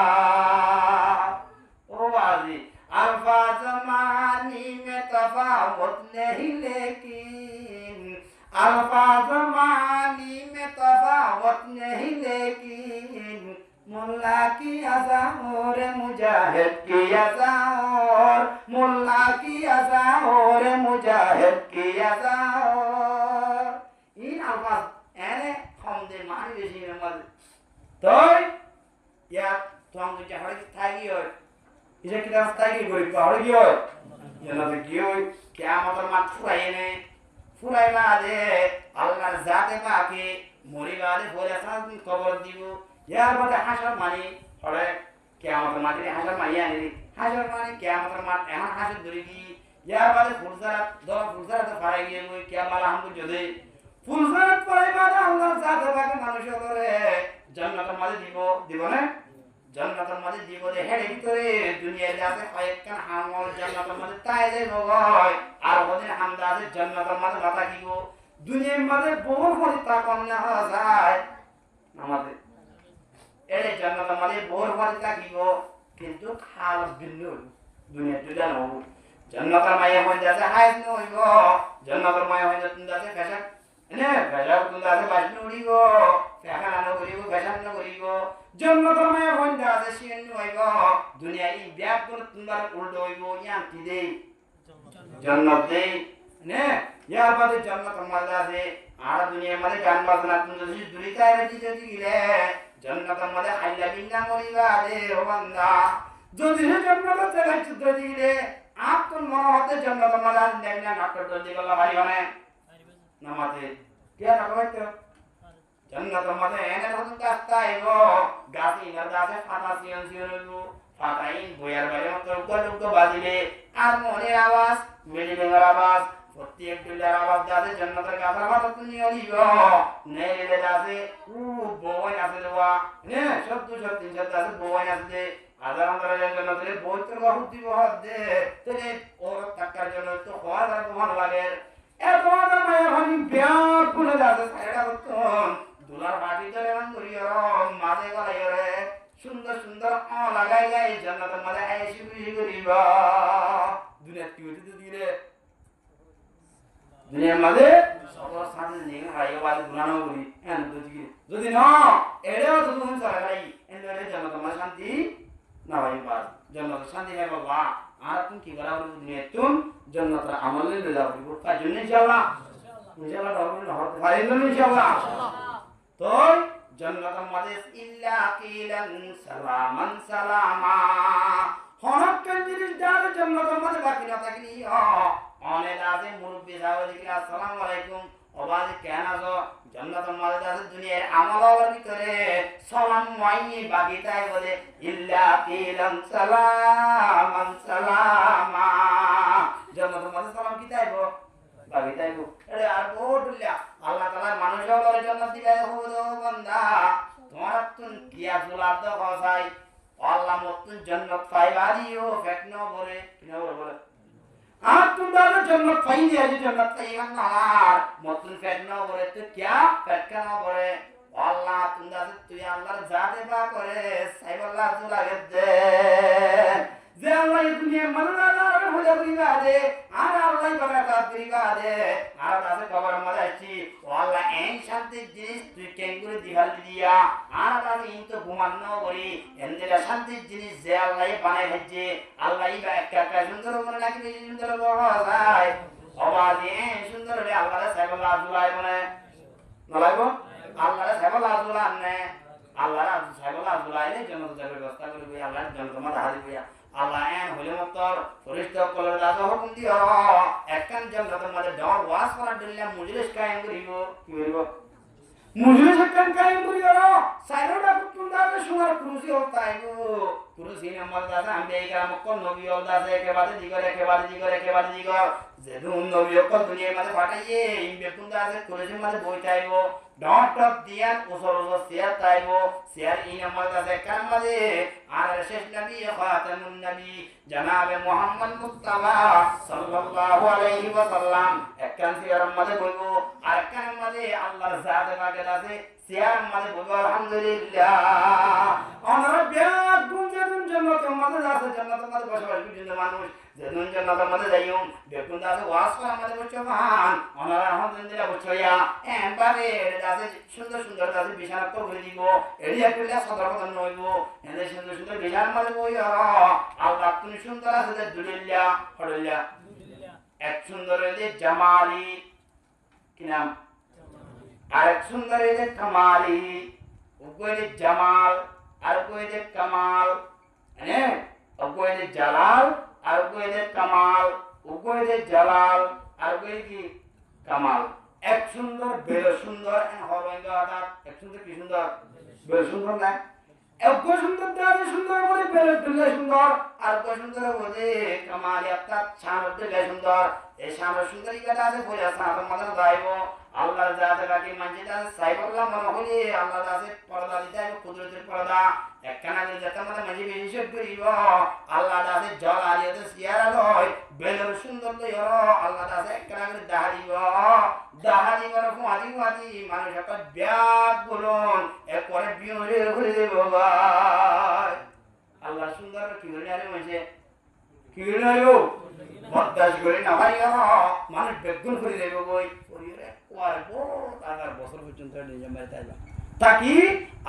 [SPEAKER 1] ও বাজি আলফা জামানি মে তফাওত नहीं लेकिन अल्फा ज़मानी में तफावत नहीं लेकिन मुल्ला की अज़ा और मुजाहिद की अज़ा और मुल्ला की अज़ा और मुजाहिद की अज़ा और इन अल्फाज ऐने हम दे मानी बेशी में मल तो या तो हम जो हर थाई और इसे कितना थाई गोरी पहाड़ की और ये ना तो क्यों क्या मतलब मत फुराई ने ফুরাই বাদে আল্লাহর জাতে পাকে মরি বাদে বলে সাল কবর দিব ইয়ার বাদে হাসর মানি পড়ে কিয়ামতের মাঠে হাসর মানি আনি হাসর মানি কিয়ামতের মাঠ এমন হাসর ধরে কি ইয়ার বাদে ফুলজারাত ফারাই গিয়ে মই কিয়ামাল আহমদ যদি ফুলজারাত পড়ে বাদে আল্লাহর জাতে পাকে মানুষ করে জান্নাতের মাঝে দিব না জান্নাতের মাঝে দিব দে হেডে ভিতরে দুনিয়ার আছে কয়েকখান হামল জান্নাতের মাঝে তাই যাইব গয় আর ওদিন হামদা আছে জান্নাতের মাঝে মাথা দিব দুনিয়ার মাঝে বহু ফরিতা কন্যা হওয়া যায় আমাদের এরে জান্নাতের মাঝে বহু ফরিতা দিব কিন্তু খাল ভিন্ন দুনিয়া দুটা নব জান্নাতের মায়ে হয়ে যাচ্ছে হাইস নইব জান্নাতের মায়ে হয়ে যাচ্ছে তুমি আছে ফ্যাশন এনে ফ্যাশন তুমি আছে বাসন উড়িব ফ্যাশন আনো করিব ফ্যাশন না করিব জান্নাতের মায়ে হইন্দা আছে শিন হইব দুনিয়া এই ব্যাগ করে তোমার উল্টো হইব ইয়াম কি দেই জান্নাত দেই নে ইয়ার বাদে জান্নাতের মাঝে আছে আর দুনিয়ার মাঝে গান বাজনা তুমি যদি দুরিতায় রেখে যদি গিলে জান্নাতের মাঝে হাইলা বিন্না মরিবা দে ও বান্দা যদি হে জান্নাতের জায়গায় যুদ্ধ দিলে আপ কোন মনে হতে জান্নাতের মাঝে দেখনা ডাক্তার দর্জি গলা ভাই মানে নামাতে কে না কইতো জান্নাতের মাঝে এনে নতুন রাস্তা আইবো গাছি না গাছে ফাটা সিয়ন সিয়ন ফাটাইন বয়ার বাইরে মতো উগ্গ বাজিলে আর মনের আওয়াজ মেলিমের আওয়াজ প্রত্যেক দুলার আওয়াজ যাতে জান্নাতের গাছের মাথা তুমি অলিব নেলে যাতে বই আছে দেওয়া নে সত্য সত্যি সত্য আছে বই আছে আদান করে জান্নাতের বই তো বহুত দিব দে তেরে ওর টাকার জন্য তো হওয়ার তোমার লাগে এত মায়া হনি ব্যাগ খুলে যাচ্ছে সাইডা করতন দুলার বাটি ধরে মান করি মাঝে গলায় রে সুন্দর সুন্দর লাগাই গাই জান্নাতের মধ্যে আইসি খুশি করিবা দুনিয়া কি হইতে দিলে দুনিয়ার মাঝে সবার সাথে নিয়ে হাইয়া বাজে গুনানো করি এন দুদিকে যদি না এড়েও তো তুমি চলে গাই এন এড়ে জান্নাতের মধ্যে শান্তি না ভাই বাস জান্নাতের শান্তি হয় বাবা আর তুমি কি করা দুনিয়া তুম জান্নাতের আমল নিয়ে যাও তার জন্য ইনশাআল্লাহ ইনশাআল্লাহ দারুন হতে পারেন ইনশাআল্লাহ তো জান্নাতের মধ্যে ইল্লা কিলান সালামান সালামা হনকের জিনিস দার জান্নাতের মধ্যে বাকি না থাকলি অনেক আছে মুরব্বি সাহেব দিকে আসসালামু আলাইকুম ওবাদে কেন আছো জান্নাতের মধ্যে আছে দুনিয়ার আমলের ভিতরে সালাম মাইনি বাকি তাই বলে ইল্লা কিলান সালামান সালামা জান্নাতের মধ্যে সালাম কি তাইবো বাকি তাইবো আরে আর বড়ুল্লা আল্লাহ তাআলা মানুষের জান্নাত দিবে ও বান্দা তোমার তুন কিয়া জুলাব দাও কসাই আল্লাহ মতুন জান্নাত পাইবা দিও ফেকনো বলে কিনা বলে আর তোমরা জান্নাত পাইনি আজ জান্নাত পাইবা না মতুন ফেকনো বলে তো কিয়া ফেকনো বলে আল্লাহ তোমরা তুই আল্লাহর জাতে পা করে সাইবাল্লাহ জুলাগে দে যে আল্লাহ দুনিয়া মাননা হলে করিবা দে আর আল্লাহ বারাকাত করিবা দে আর আছে কবর মধ্যে আছি আল্লাহ এই শান্তি জিনিস তুই কেন করে দিহাল দিয়া আর আমি ইনতো ঘুমানো করি এন্দেলা শান্তি জিনিস যে আল্লাহ বানাই হচ্ছে আল্লাহ ইবা একটা সুন্দর মনে লাগে সুন্দর বড় যায় অবাধে সুন্দর হলে আল্লাহ সাইবাল্লাহ জুলাই মনে নলাইবো আল্লাহ সাইবাল্লাহ জুলাই নে আল্লাহ সাইবাল্লাহ জুলাইলে জান্নাতের ব্যবস্থা করবে আল্লাহ জান্নাতের মধ্যে হাজির হইয়া আল্লাহ এন হইলে মতর ফরিস্তা কলর দাদা হুকুম দিও একখান জান্নাতের মধ্যে ডর ওয়াজ করার জন্য মজলিস কায়েম করিব কি করিব মজলিস একখান কায়েম করিব সাইরোটা কুতুন্দাতে সোনার কুরসি হতাইবো কুরসি নাম্বার দাদা আমি এই গ্রাম কোন নবী দাদা একেবারে দিগর যেদুন নবী কোন দুনিয়ার মধ্যে পাঠাইয়ে এই বেকুন্দা আছে কুরসির মধ্যে বইতাইবো ডট টপ দিয়া ওসর শেয়ার তাইবো শেয়ার এই নাম্বার দাদা একখান মধ্যে আর শেষ নবী খাতামুন নবী জনাবে মুহাম্মদ মুস্তাফা সাল্লাল্লাহু আলাইহি ওয়াসাল্লাম একখান শেয়ার মধ্যে বলবো আর একখান মধ্যে আল্লাহর জাতে পাকে আছে শেয়ার মধ্যে বলবো আলহামদুলিল্লাহ আমরা বিয়াত গুঞ্জন জান্নাতের মধ্যে আছে জান্নাতের মধ্যে বসবাস করতে মানুষ যেদিন জান্নাতের মধ্যে যাইও দেখুন দাদা ওয়াজ করা আমাদের বলছো মান ওনারা আলহামদুলিল্লাহ বলছো ইয়া এবারে দাদা সুন্দর সুন্দর দাদা বিছানা তো করে দিব এড়ি একটা সতর্কতা নইব এনে সুন্দর সুন্দর বিছানার মধ্যে বই আল্লাহ তুমি সুন্দর আছে দুলিল্লাহ হড়িল্লাহ এক সুন্দর যে জামালি কি নাম আরেক সুন্দর যে কামালি ওগোয়ে জামাল আর ওগোয়ে কামাল হ্যাঁ ওগোয়ে জালাল আর ওগোয়ে কামাল ওগোয়ে জালাল আর ওগোয়ে কি কামাল এক সুন্দর বেরো সুন্দর হরঙ্গা আটা এক সুন্দর কি সুন্দর বেরো সুন্দর না এক সুন্দর দাঁড়ে সুন্দর বলে বেরো দিলে সুন্দর আর কো সুন্দর বলে কামাল একটা ছাড় দিলে সুন্দর এই সামনে সুন্দরী কাটা আছে বলে সামনে মাথা দাইবো আল্লাহর জাতে বাকি মানজিদা সাইবুল্লাহ মনে হলি আল্লাহর কাছে পর্দা দিতে কুদরতের পর্দা একখানা করে যেতে মানে মাঝে বেশি করিব আল্লাহর কাছে জল আলিয়াতে সিয়ারা লয় বেলর সুন্দর লই আল্লাহর কাছে একখানা করে দাহারি মানে ফুয়াদি মানুষ একটা ব্যাগ বলুন এরপরে বিয়ে করে দেব ভাই আল্লাহ সুন্দর কি করে আরে মাঝে কি করে আরো বদাস করে না ভাই মানুষ বেগুন করে দেব বই পরিরে কোয়ারবো তার বছর পর্যন্ত নিয়ে মারি তাইবা তাকি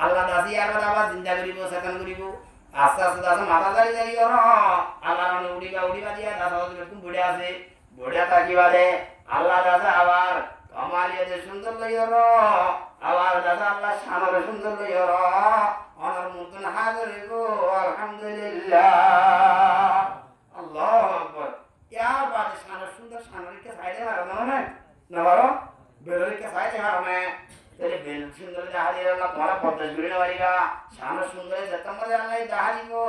[SPEAKER 1] আল্লাহ দাসি আর আবার জিন্দা করিব সেখান করিব আস্তে আস্তে দাস মাথা দাঁড়িয়ে দাঁড়িয়ে আল্লাহ রানে উড়িবা দিয়া দাস বেগুন বুড়ে আছে বুড়ে থাকি বাদে আল্লাহ দাস আবার কামালিয়াতে সুন্দর লই আবার দাস আল্লাহ সামনে সুন্দর লই অনর মুতন হাজির গো আলহামদুলিল্লাহ আল্লাহু আকবার यार बात शान सुंदर शानरी के फायदे मारो ना ना मारो बेलोरी के फायदे मारो मैं तेरे बेल सुंदर जहादी अल्लाह तुम्हारा पद्दस गुरी वालीगा शान सुंदर जतम मजे अल्लाह जहादी को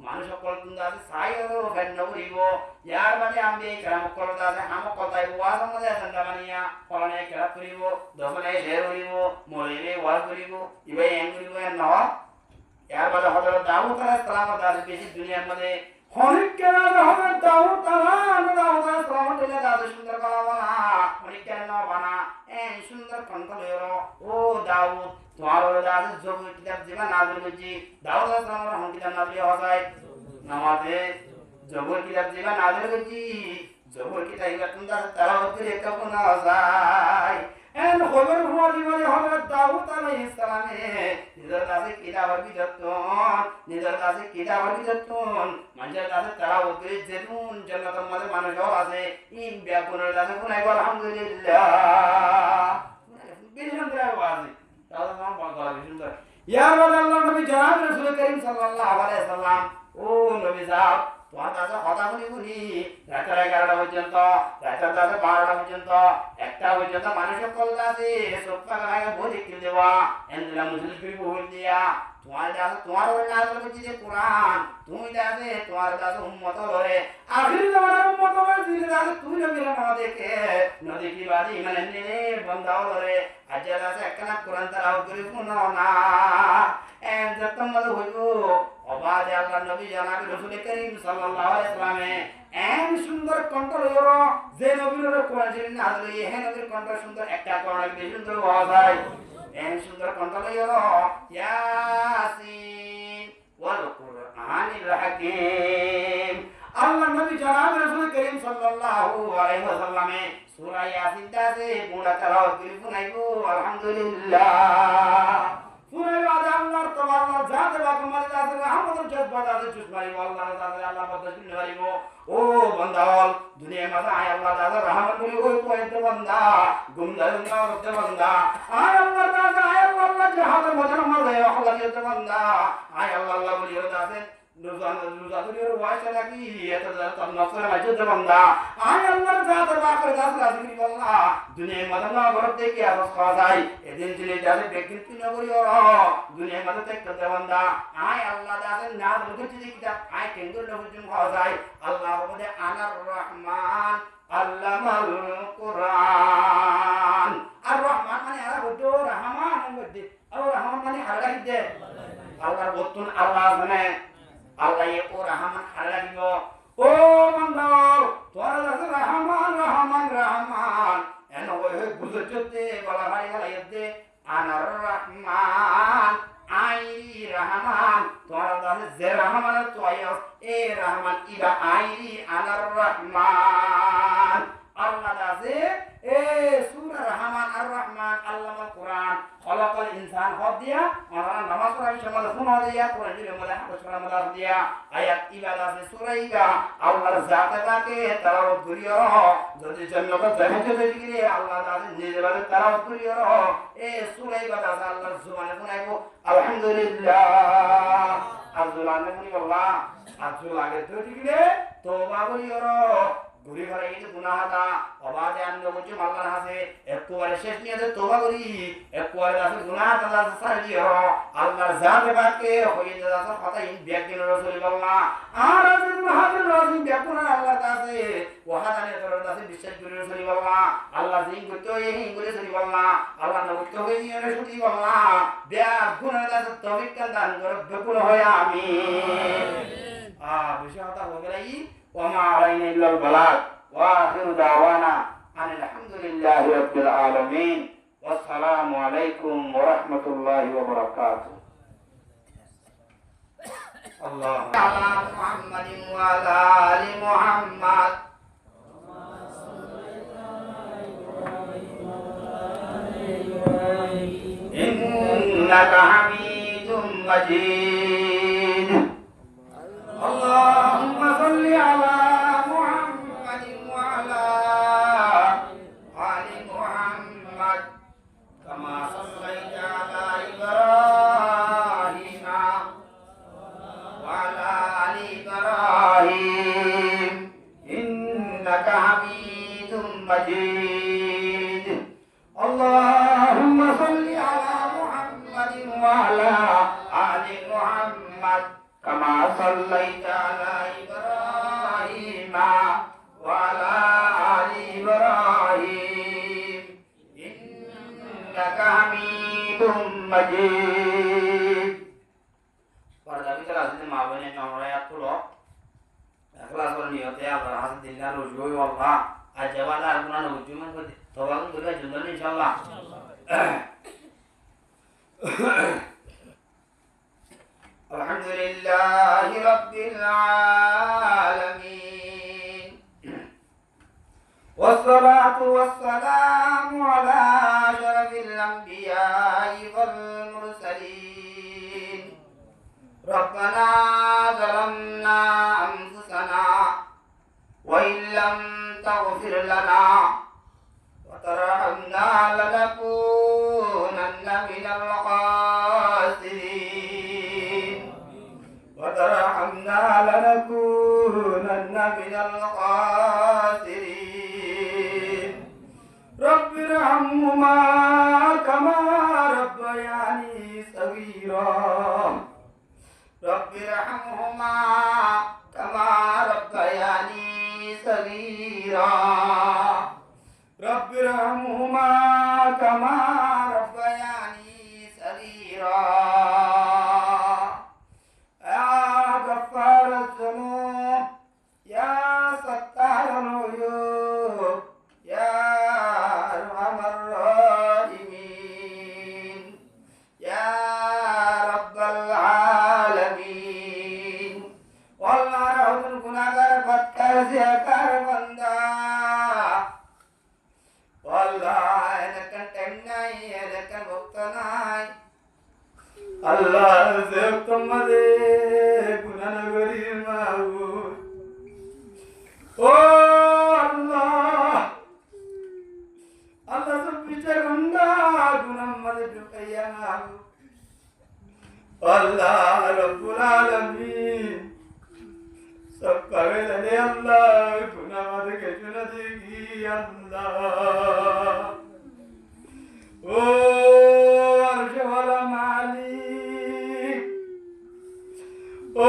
[SPEAKER 1] मानुष को तुंदा से साई और फैन नवरीगो यार बाते हम भी करम करता से हम कोताई वास मजे संदा बनिया फलने करा करिबो दसने शेर करिबो मोलेले वास करिबो इबे एन करिबो ना यार बाते हजरत दाऊद अलैहिस्सलाम दास बेसी दुनिया में অনেক কেন হবে দাউদ তাআলা দাউদ সুন্দর বানা অনেক কেন বানা এই সুন্দর কণ্ঠ লয়রো ও দাউদ তোমার হলো আছে জবুর কিতাব যেমন নাযিল করছি দাউদ আলাইহিস সালামের রহমান কিতাব নাযিল হয় নামাজে জবুর কিতাব যেমন নাযিল করছি জবুর কিতাব এগুলা তোমরা তেলাওয়াত করে কখন যায় এন খবর হওয়া জীবনে হযরত দাউদ আলাইহিস সালামে নিজের কাছে কিতাবের বিচক্ষণ মানুষের কাছে তেলাওয়াত করে যেমন জান্নাতের মধ্যে মানুষ আছে ইন ব্যাকুনের কাছে কোনাই আলহামদুলিল্লাহ বেশি সুন্দর আওয়াজ তাহলে নাম বলা সুন্দর ইয়া আল্লাহ নবী জনাব রাসূল করিম সাল্লাল্লাহু আলাইহি সাল্লাম ও নবী সাহেব তোমার কাছে কথা বলি রাতের 11টা পর্যন্ত রাতের 12টা পর্যন্ত একটা পর্যন্ত মানুষের কল্লা আছে সপ্তাহ আগে বই লিখে দেওয়া এন্ডলা মুসলিম বই দিয়া তোমার ওরে না বলছি যে কোরআন তুমি যাবে তোমার কাছে উম্মত হরে আখির জামানার উম্মত হরে দিলে যাবে তুই নবী না দেখে নদী কি বাদি মানে নে বন্ধা হরে আজ আছে একখানা কোরআন তালাওয়াত করে শোনো না এন যতম হইব অবাদ আল্লাহ নবী জনাব রাসূল করিম সাল্লাল্লাহু আলাইহি ওয়াসাল্লামে এন সুন্দর কণ্ঠ লইরো যে নবীর কোরআন শরীফ নাযিল হই হে নবীর কণ্ঠ সুন্দর একটা কোরআন বেশি সুন্দর হওয়া যায় এন সুন্দর কণ্ঠ লইরো ইয়াসিন ওয়াল কুরআনিল হাকীম আল্লাহ নবী জনাব রাসূল করিম সাল্লাল্লাহু আলাইহি ওয়াসাল্লামে সূরা ইয়াসিন তাতে পুরা তেলাওয়াত করে শুনাইবো আলহামদুলিল্লাহ পুরাই বাদে আল্লাহর তাবারক জাতে বাকমালে জাতে রহমতের জজ্বাত আছে চুসমারি আল্লাহর জাতে আল্লাহ বদল শুনতে পারিব ও বান্দাওয়াল দুনিয়া মাঝে আয় আল্লাহ জাতে রহমত বলি ওই পয়েন্ট বান্দা গুমদার না করতে বান্দা আয় আল্লাহ জাতে আয় আল্লাহ জাহাদের মধ্যে মারলে আল্লাহ জাতে বান্দা আয় আল্লাহ বলি ওই জাতে নুজাদুরির ওয়াইস লাগি এত জাতে নফসের মাঝে বান্দা আয় আল্লাহ জাতে বাকর জাতে রাজগিরি বান্দা দুনিয়া মাঝে না ঘর থেকে আসস খাওয়া যায় এদিন দিলে যাবে ব্যক্তি নগরী দুনিয়া মাঝে দেখতে বান্দা আয় আল্লাহ জাতে না বলতে দিকটা আয় কেন্দ্র নগরী খাওয়া যায় আল্লাহ বলে আনার রহমান আল্লামাল কুরআন আর রহমান মানে আলা বড় রহমান মধ্যে আর রহমান মানে আল্লাহ দিতে আল্লাহর বতুন আল্লাহ মানে আল্লাহ ও রহমান আল্লাহ দিব ও বান্দা তোরা আছে রহমান রহমান রহমান এন ওই বুঝতে বলা ভাই গলাইতে আনার রহমান আই রহমান তোরা আছে যে রহমান তো আইস এ রহমান ইবা আই আনার রহমান আল্লাহ আছে এ সূরা রহমান আর রহমান আল্লামাল কুরআন খলাকাল ইনসান হদ দিয়া আমরা নামাজ পড়ার সময় শোনা দিয়া কোরআন দিলে মধ্যে হাফেজ করা মধ্যে দিয়া আয়াত ইবাদত আছে সূরা ইবা আল্লাহর জাতে তাকে তেলাওয়াত করিও যদি জান্নাত জাহাজে দিলে আল্লাহ তাআলা নিজে বাদে তেলাওয়াত করিও এ সূরা ইবাদত আল্লাহর জবানে শোনাইবো আলহামদুলিল্লাহ আল্লাহ নামে আল্লাহ আজল আগে তো দিলে তওবা করিও ঘুরি ঘরে এই যে গুনাহটা অবাধে আনন্দ করছি আল্লাহর হাতে একবারে শেষ নিয়ে যে তওবা করি একবারে আছে গুনাহটা আছে সারি দিও আল্লাহর জাতে পাকে হয়ে যাচ্ছে কথা ইন ব্যাকিন রাসূলুল্লাহ আর আছে গুনাহের রাজি ব্যাকুন আল্লাহর কাছে ওয়াহাদানে তোর কাছে বিশ্বাস করে রাসূলুল্লাহ আল্লাহ জিন করতে এই করে রাসূলুল্লাহ আল্লাহ না করতে হয়ে নিয়ে রাসূলুল্লাহ ব্যাকুনের কাছে তৌফিক দান করে ব্যাকুন হয় আমিন বিষয়টা হয়ে গেল وما علينا إلا البلاغ وآخر دعوانا أن الحمد لله رب العالمين والسلام عليكم ورحمة الله وبركاته الله على محمد وعلى آل محمد إنك حميد مجيد اللهم صل على محمد وعلى آل محمد كما صليت على إبراهيم وعلى آل إبراهيم إنك حميد مجيد اللهم صل على محمد وعلى آل محمد كما صليت على إبراهيم وعلى آل إبراهيم إنك حميد مجيد পর্দা ভিতরে আসলে মা বোনের নমরায়াত হলো এখলাস করে নিয়তে আল্লাহর হাতে দিল্লা রুজুই আল্লাহ আর জবানা আল্লাহ নজুমান করে তওবা করে জন্য ইনশাআল্লাহ الحمد لله رب العالمين والصلاة والسلام على أشرف الأنبياء والمرسلين ربنا ظلمنا أنفسنا وإن لم تغفر لنا وترحمنا لنكونن من الخاسرين وترحمنا لنكونن من الخاسرين رب ارحمهما كما ربياني صغيرا رب ارحمهما كما ربياني صغيرا رب ارحمهما كما ربياني صغيرا يا غفار الذنوب يا ستار العيوب يا ارحم الراحمين يا رب العالمين والله رحمة الغناغر بدكار زيكار بندا والله انك تمناي انك مقتناي الله زيكتم مدي غناغري معبود الله الله سبحانه غندا غنم مدي دقيا معبود الله رب العالمين सब पावे लगे अल्लाह गुनाह मत के चुन देगी अल्लाह ओ अर्श वाला मालिक ओ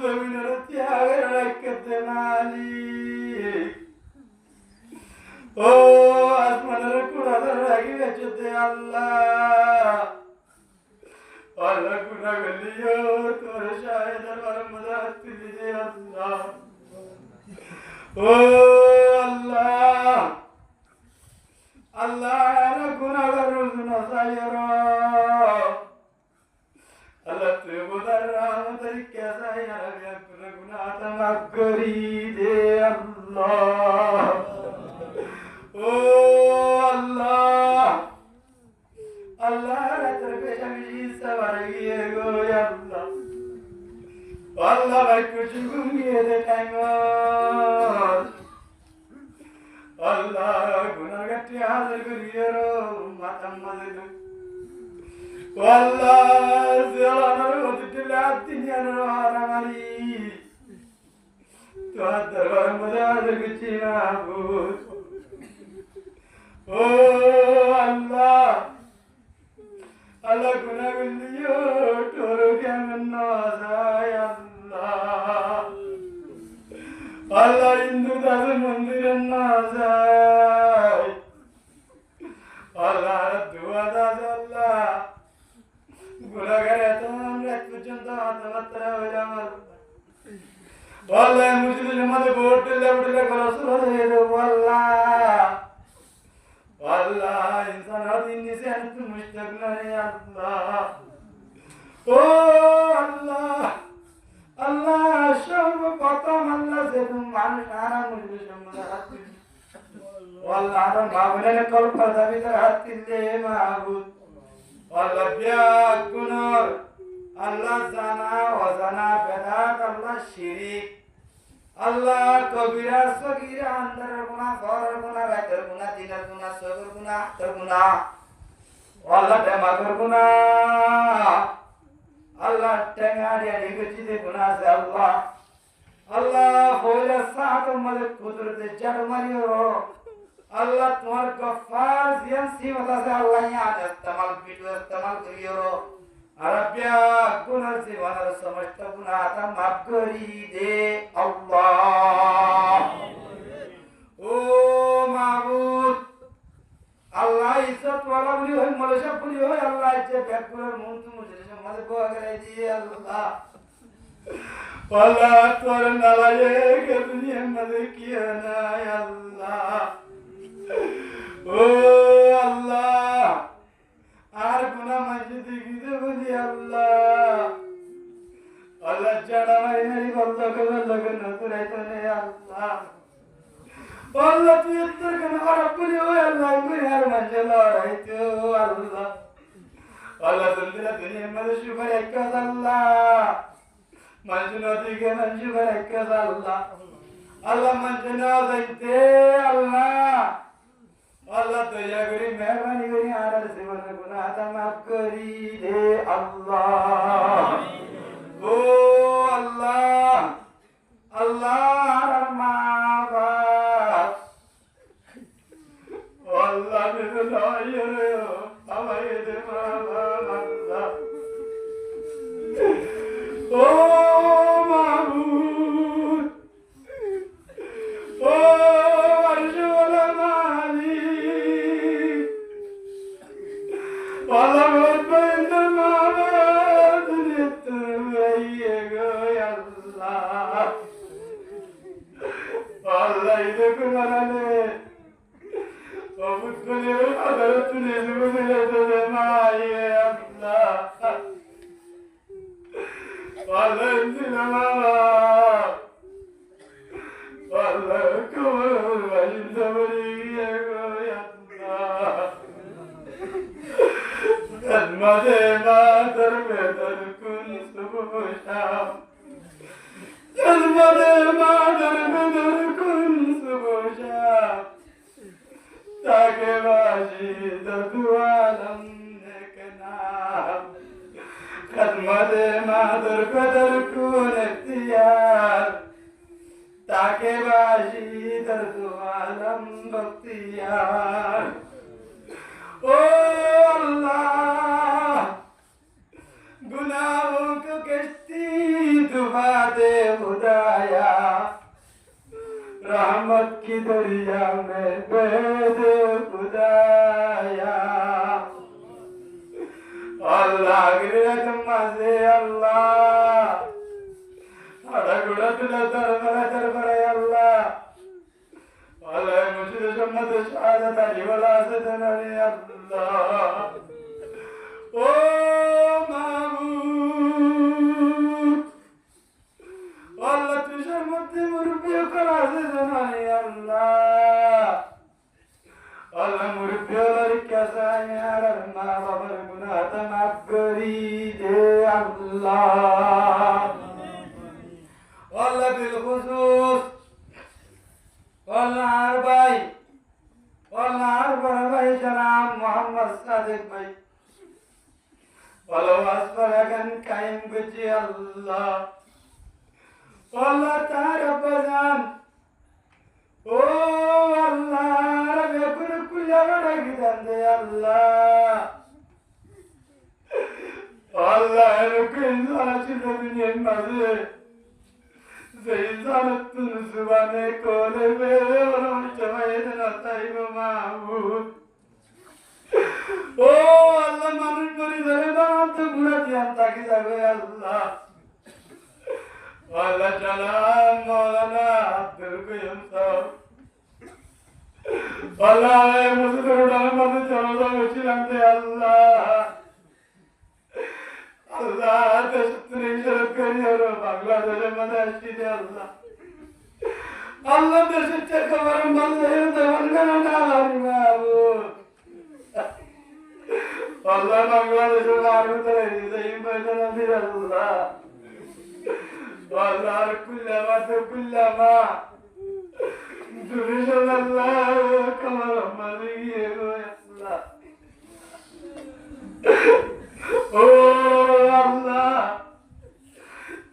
[SPEAKER 1] जमीन त्याग रखत मालिक ओ आसमान कुड़ा रखी बेचते अल्लाह Allah guna galiyo tor shayad barmadat dije Allah oh Allah Allah ana guna garuna sayro Allah tu budara tarike sayra guna tamakri de Allah oh Allah Allah terbe shami savargiye go ya Allah Allah bhai kuch gungiye de tango Allah gunagatti hazar kariye ro matam madelu Allah zelana ro dillat dinyan ro haramari to darbar madad kuchi mabud oh Allah Allah guna gulliyo toro kyamanna say Allah Allah Hindu das mandiranna say Allah dua das Allah guna gare tamam rak pujanta tamatra vajamal Allah mujhe jamade vote le kolasura de do Allah Allah insan hadini se ant mushtaqna ya Allah oh Allah Allah shab patam Allah se tum man shara mujhe shamda hatti wallah ram mabne kol padavi tar hatti le maabud Allah bya gunor Allah zana wa zana bedat Allah shirik Allah kabira sagira andar guna farar guna ratar guna dinar guna sabar guna akhtar guna Allah demagar guna Allah tengari ani gachide guna se Allah Allah foila saat malik kudrat jad mariyo Allah tumhar gaffar ziyan simata se Allah ya istemal video istemal kariyo Arabia gunar zivanar samajhta guna ata maaf kari de Allah oh Mahbud Allah izzat wala buli hoy malasha buli hoy Allah je bekkurar muntu mujhe samad ko agar di Allah wala tor nalaye ke duniya mad kiya na Allah oh Allah ar guna বেটা মাইনারি বন্ধ নতুরাইতো নে আল্লাহ আল্লাহ তুই তোর কেন খারাপ করি ও আল্লাহ করি আর মানুষ লড়াইতো আল্লাহ আল্লাহ দুনিয়ার মধ্যে সুখের এক আল্লাহ মানুষ নদীকে মানুষ এক আল্লাহ আল্লাহ মানুষ যাইতে আল্লাহ আল্লাহ দয়া করি মেহরবানি করি আর জীবনের গুনাহ মাফ করি দে আল্লাহ ও আল্লাহ আল্লাহ মা বাপ আল্লাহ বিদে দয়া রে আমায় দে আল্লাহ ও মাবুদ ও আরশুল মালিক আল্লাহ বন্ধ মাবুদ নিতয়ে গো আল্লাহ আল্লাহ ইদে কুমারানে অবুদ করে আদর তুলে দুলে দে মায়ে আল্লাহ আল্লাহ জিনামা আল্লাহ কুমার ইন্দবরিয়ে গো আল্লাহ মদে মাদর বেদর কুন সুবশা মদে মাদর বেদর কুন সুবশা তাকে বাজি দুয়ালম নেকনা খদমতে মাদর বেদর কুন ইখতিয়ার তাকে বাজি দুয়ালম বখতিয়ার ओ अल्लाह गुनाहों को कश्ती डुबा दे खुदाया रहमत की दरिया में बह दे खुदाया अल्लाह गिरत मजे अल्लाह हड़ा गुड़ा तुला दरबार अल्लाह अल्लाह मुझे जन्नत शहादत अली वाला सदनरी अल्लाह ओ माबूद अल्लाह तुझे मत मुर्बी करा सदनरी अल्लाह अल्लाह मुर्बी वाला कैसा यार मां बाबर गुनाह माफ करी दे अल्लाह अल्लाह बिल खुसूस और भाई जनाब मोहम्मद सादिक भाई फॉलोअर्स पर अगन कायम गुजी अल्लाह अल्लाह तारा बजान ओ अल्लाह रबे कुल बड़ा गिदन दे अल्लाह अल्लाह रुक इंसान दुनिया मजे زيزانة زبانة كل بير وشوية نتايب معبود Oh Allah মানুষ করে ধরে বানাতে বুড়া দিয়ান তাকে যাবে আল্লাহ আল্লাহ জালাল মাওলানা আব্দুল কাইয়ুম সাহেব আল্লাহ এই মুসলমানের মধ্যে চলো ছিলাম দে আল্লাহ আল্লাহ দেশত্রী শরৎ করিও বাংলাদেশের মধ্যে আসছি দে আল্লাহ আল্লাহ দেশের চেয়ে খবর বন্ধ দেওয়ান না মাবুদ আল্লাহ বাংলাদেশের মারুতরে নিজেই বলে নবী আল্লাহ আল্লাহ কুল্লামা দুনিয়া আল্লাহ কমর মারিয়ে গো আল্লাহ ও আল্লাহ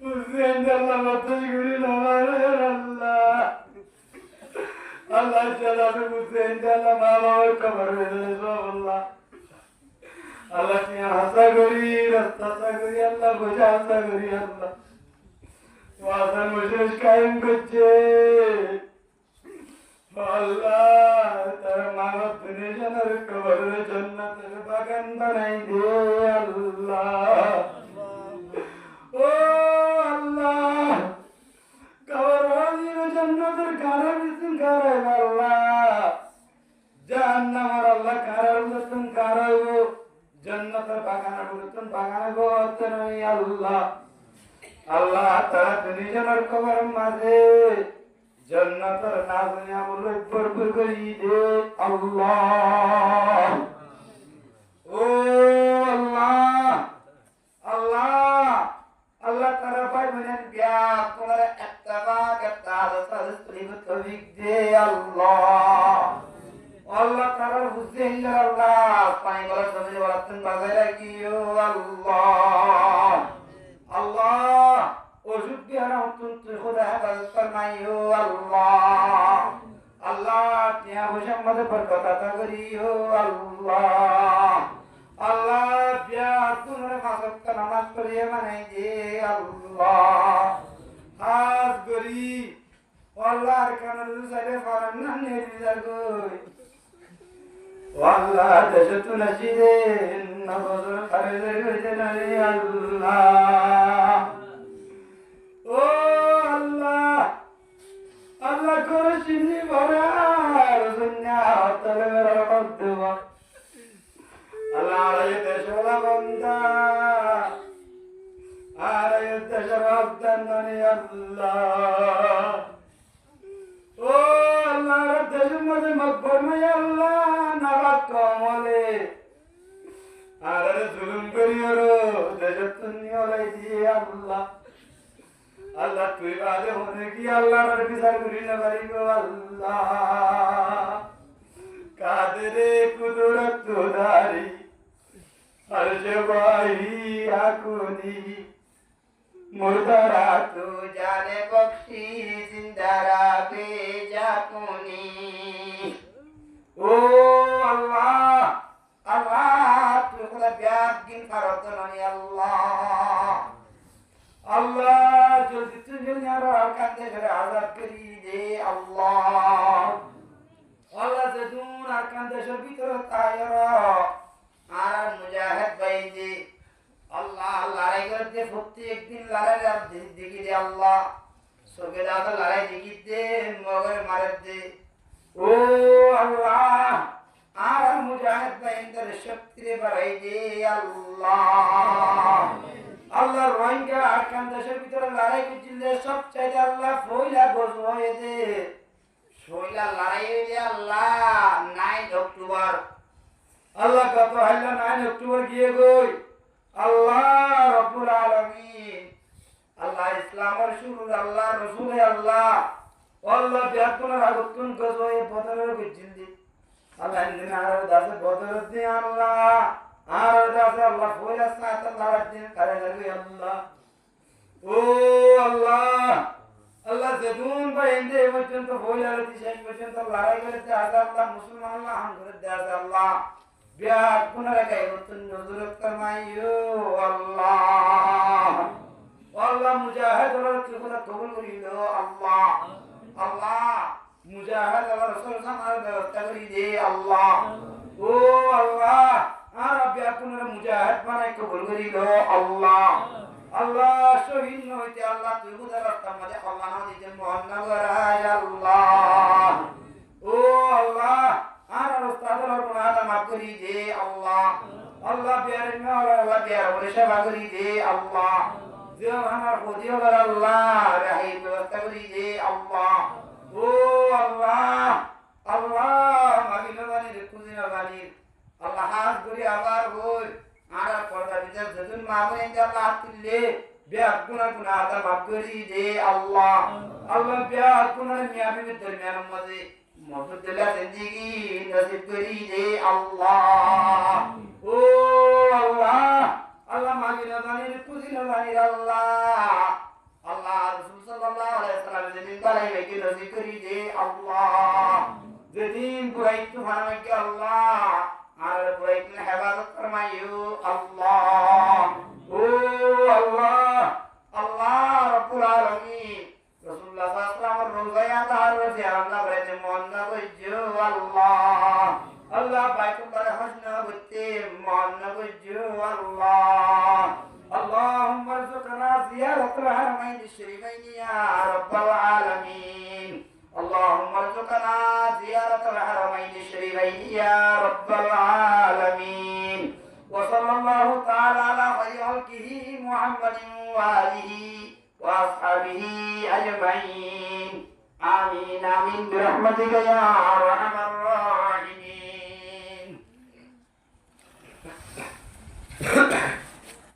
[SPEAKER 1] হুসেন আল্লাহ মাতাজ গুরি নমারে আল্লাহ আল্লাহ জালাল হুসেন আল্লাহ মা বাবার কবর বেদে আল্লাহ আল্লাহ কি হাসা করি রাস্তা করি আল্লাহ বোঝা হাসা করি আল্লাহ ওয়াদা মুশরিক কায়েম করছে আল্লাহ তার মানব দুনিয়ার কবরের জান্নাতের বাগান বানাই দে আল্লাহ ও আল্লাহ কবরের জান্নাতের কারা বিসম কারা আল্লাহ জাহান্নামের আল্লাহ কারা বিসম কারা জান্নাতের বাগান বিসম বাগান গো তনই আল্লাহ আল্লাহ তাআলা দুইজনের কবর মাঝে জান্নাতের নাজনে আমল ভরপুর করি দে আল্লাহ। ও আল্লাহ, আল্লাহ, আল্লাহ তারা ভাই বোনের বিয়া তোমার একটা বাক একটা আলাদা স্ত্রী তৌফিক দে আল্লাহ। আল্লাহ তারা হুসেন আল্লাহ পানি বলা জমি বলাতেন বাজায় রাখিও আল্লাহ। আল্লাহ ওষুধ বিহারা অত্যন্ত খোদা হেফাজত ফরমাইও আল্লাহ। আল্লাহ টিয়া পয়সার মধ্যে বরকত আতা করিও আল্লাহ। আল্লাহ বিয়া তোমার মাসক্ত নামাজ পড়িয়ে মানে যে আল্লাহ। হাত গরি আল্লাহর কানের সাইডে ফরান না নেবিদার গই আল্লাহ দেশে তুলসী দে নবজর খারেদের গইতে নারে আল্লাহ। ও আল্লাহ, আল্লাহ করে চিনি ভরা রসুন্না তলে মেরা কদ্দুব আল্লাহ আড়াই দেশলা বন্দা আড়াই দেশের অবদানি আল্লাহ। ও আল্লাহ দেশের মধ্যে মকবর নাই আল্লাহ নাবাদ কমলে আরে জুলুম করিও দেশের তুমি ওলাই দিয়ে আল্লাহ। আল্লাহ তুই বাদে মনে কি আল্লাহর বিচার করি না পারিব আল্লাহ। কাদেরে কুদরত তোদারি আরশে বাহি আকুনি মুর্দারা তু জানে বখশি জিন্দারা বেজাকুনি। ও আল্লাহ, আল্লাহ তুই খোদা ব্যাগিন ফারত ননি আল্লাহ। আল্লাহ জলদি তুই নিয়ারা কান্দে করে আজাদ করি দে আল্লাহ। আল্লাহ যেদুন আর কান্দেশের ভিতরে তাইরা আর মুজাহিদ বাইদে আল্লাহ লড়াই করতে প্রত্যেক দিন লড়াই দেখি দে আল্লাহ। সবে দাদা লড়াই দেখি দে মগর মারে দে। ও আল্লাহ আর মুজাহিদ বাইদের শক্তি বাড়াই দে আল্লাহ। আল্লাহ রোহিঙ্গা আরকান দেশের ভিতরে লড়াই করছিল সব চাইতে আল্লাহ ফইলা গোজ হয়ে দে ফইলা লড়াই হয়ে আল্লাহ 9 অক্টোবর আল্লাহ কত হইলো 9 অক্টোবর গিয়ে গই আল্লাহ রব্বুল আলামিন আল্লাহ ইসলামের শুরু আল্লাহ রাসূল আল্লাহ আল্লাহ বিয়াতুনের আগতুন গোজ হয়ে বদরের গিয়েছিল আল্লাহ ইন্দিন আর দাসে বদরের দি আল্লাহ আর দাসে আল্লাহ ফইলা সাত আল্লাহ দিন করে লাগি আল্লাহ। ও আল্লাহ, আল্লাহ যেদুন বাইন্দে পর্যন্ত ফইলা রতি শেষ পর্যন্ত লড়াই করতে আছে আল্লাহ মুসলমান আল্লাহ হাম করে দেয় আল্লাহ। বিয়া পুনরায় গায় নতুন নজরত ফরমাইও আল্লাহ। আল্লাহ মুজাহিদ ওরা তুই কবুল করিলো আল্লাহ। আল্লাহ মুজাহিদ আল্লাহ রাসূল সাল্লাল্লাহু ব্যবস্থা করি দে আল্লাহ। ও আল্লাহ আর বিয়া পুনরায় মুজাহিদ বানাই কবুল করিলো আল্লাহ। আল্লাহ শহীদ হইতে আল্লাহ তুই বুঝার রাস্তার মধ্যে আল্লাহ দিতে মহান করায় আল্লাহ। ও আল্লাহ আর ওস্তাদের গুনাহটা মাফ করি দে আল্লাহ। আল্লাহ বিয়ারের মেয়ে আল্লাহ বিয়ার বলে সেবা করি দে আল্লাহ। যে আমার ক্ষতি হলো আল্লাহ রাহি ব্যবস্থা করি দে আল্লাহ। ও আল্লাহ, আল্লাহ মাগিনা বানির খুঁজিনা বানির আল্লাহ হাত করি আবার বল আর পর্দা ভিতর যখন মা বলে আল্লাহ তুললে বিয়া গুনা গুনা আতা মাফ করি দে আল্লাহ। আল্লাহ বিয়া গুনা মিয়া বিবি দরমিয়ানের মধ্যে মফদলা জিন্দেগি নসিব করি দে আল্লাহ। ও আল্লাহ, আল্লাহ মাগিনা বানির খুঁজিনা বানির আল্লাহ। আল্লাহ রাসূল সাল্লাল্লাহু আলাইহি ওয়াসাল্লাম যেদিন বালাই মেকে নসিব করি দে আল্লাহ। যেদিন বুরাইতু ফানামকে আল্লাহ আর বুরাইতু হেফাজত ফরমাইও আল্লাহ। ও আল্লাহ, আল্লাহ রাব্বুল আলামিন রাসূলুল্লাহ সাল্লাল্লাহু আলাইহি ওয়াসাল্লাম রোজায়া তার রোজে আল্লাহ বলেছে মন না বুঝো আল্লাহ। আল্লাহ বাইতুল্লাহ হজ না বুঝতে মন না বুঝো আল্লাহ। اللهم ارزقنا زيارة الحرمين الشريفين يا رب العالمين. اللهم ارزقنا زيارة الحرمين الشريفين يا رب العالمين. وصلى الله تعالى على خير خلقه محمد وآله وأصحابه أجمعين آمين آمين برحمتك يا أرحم الراحمين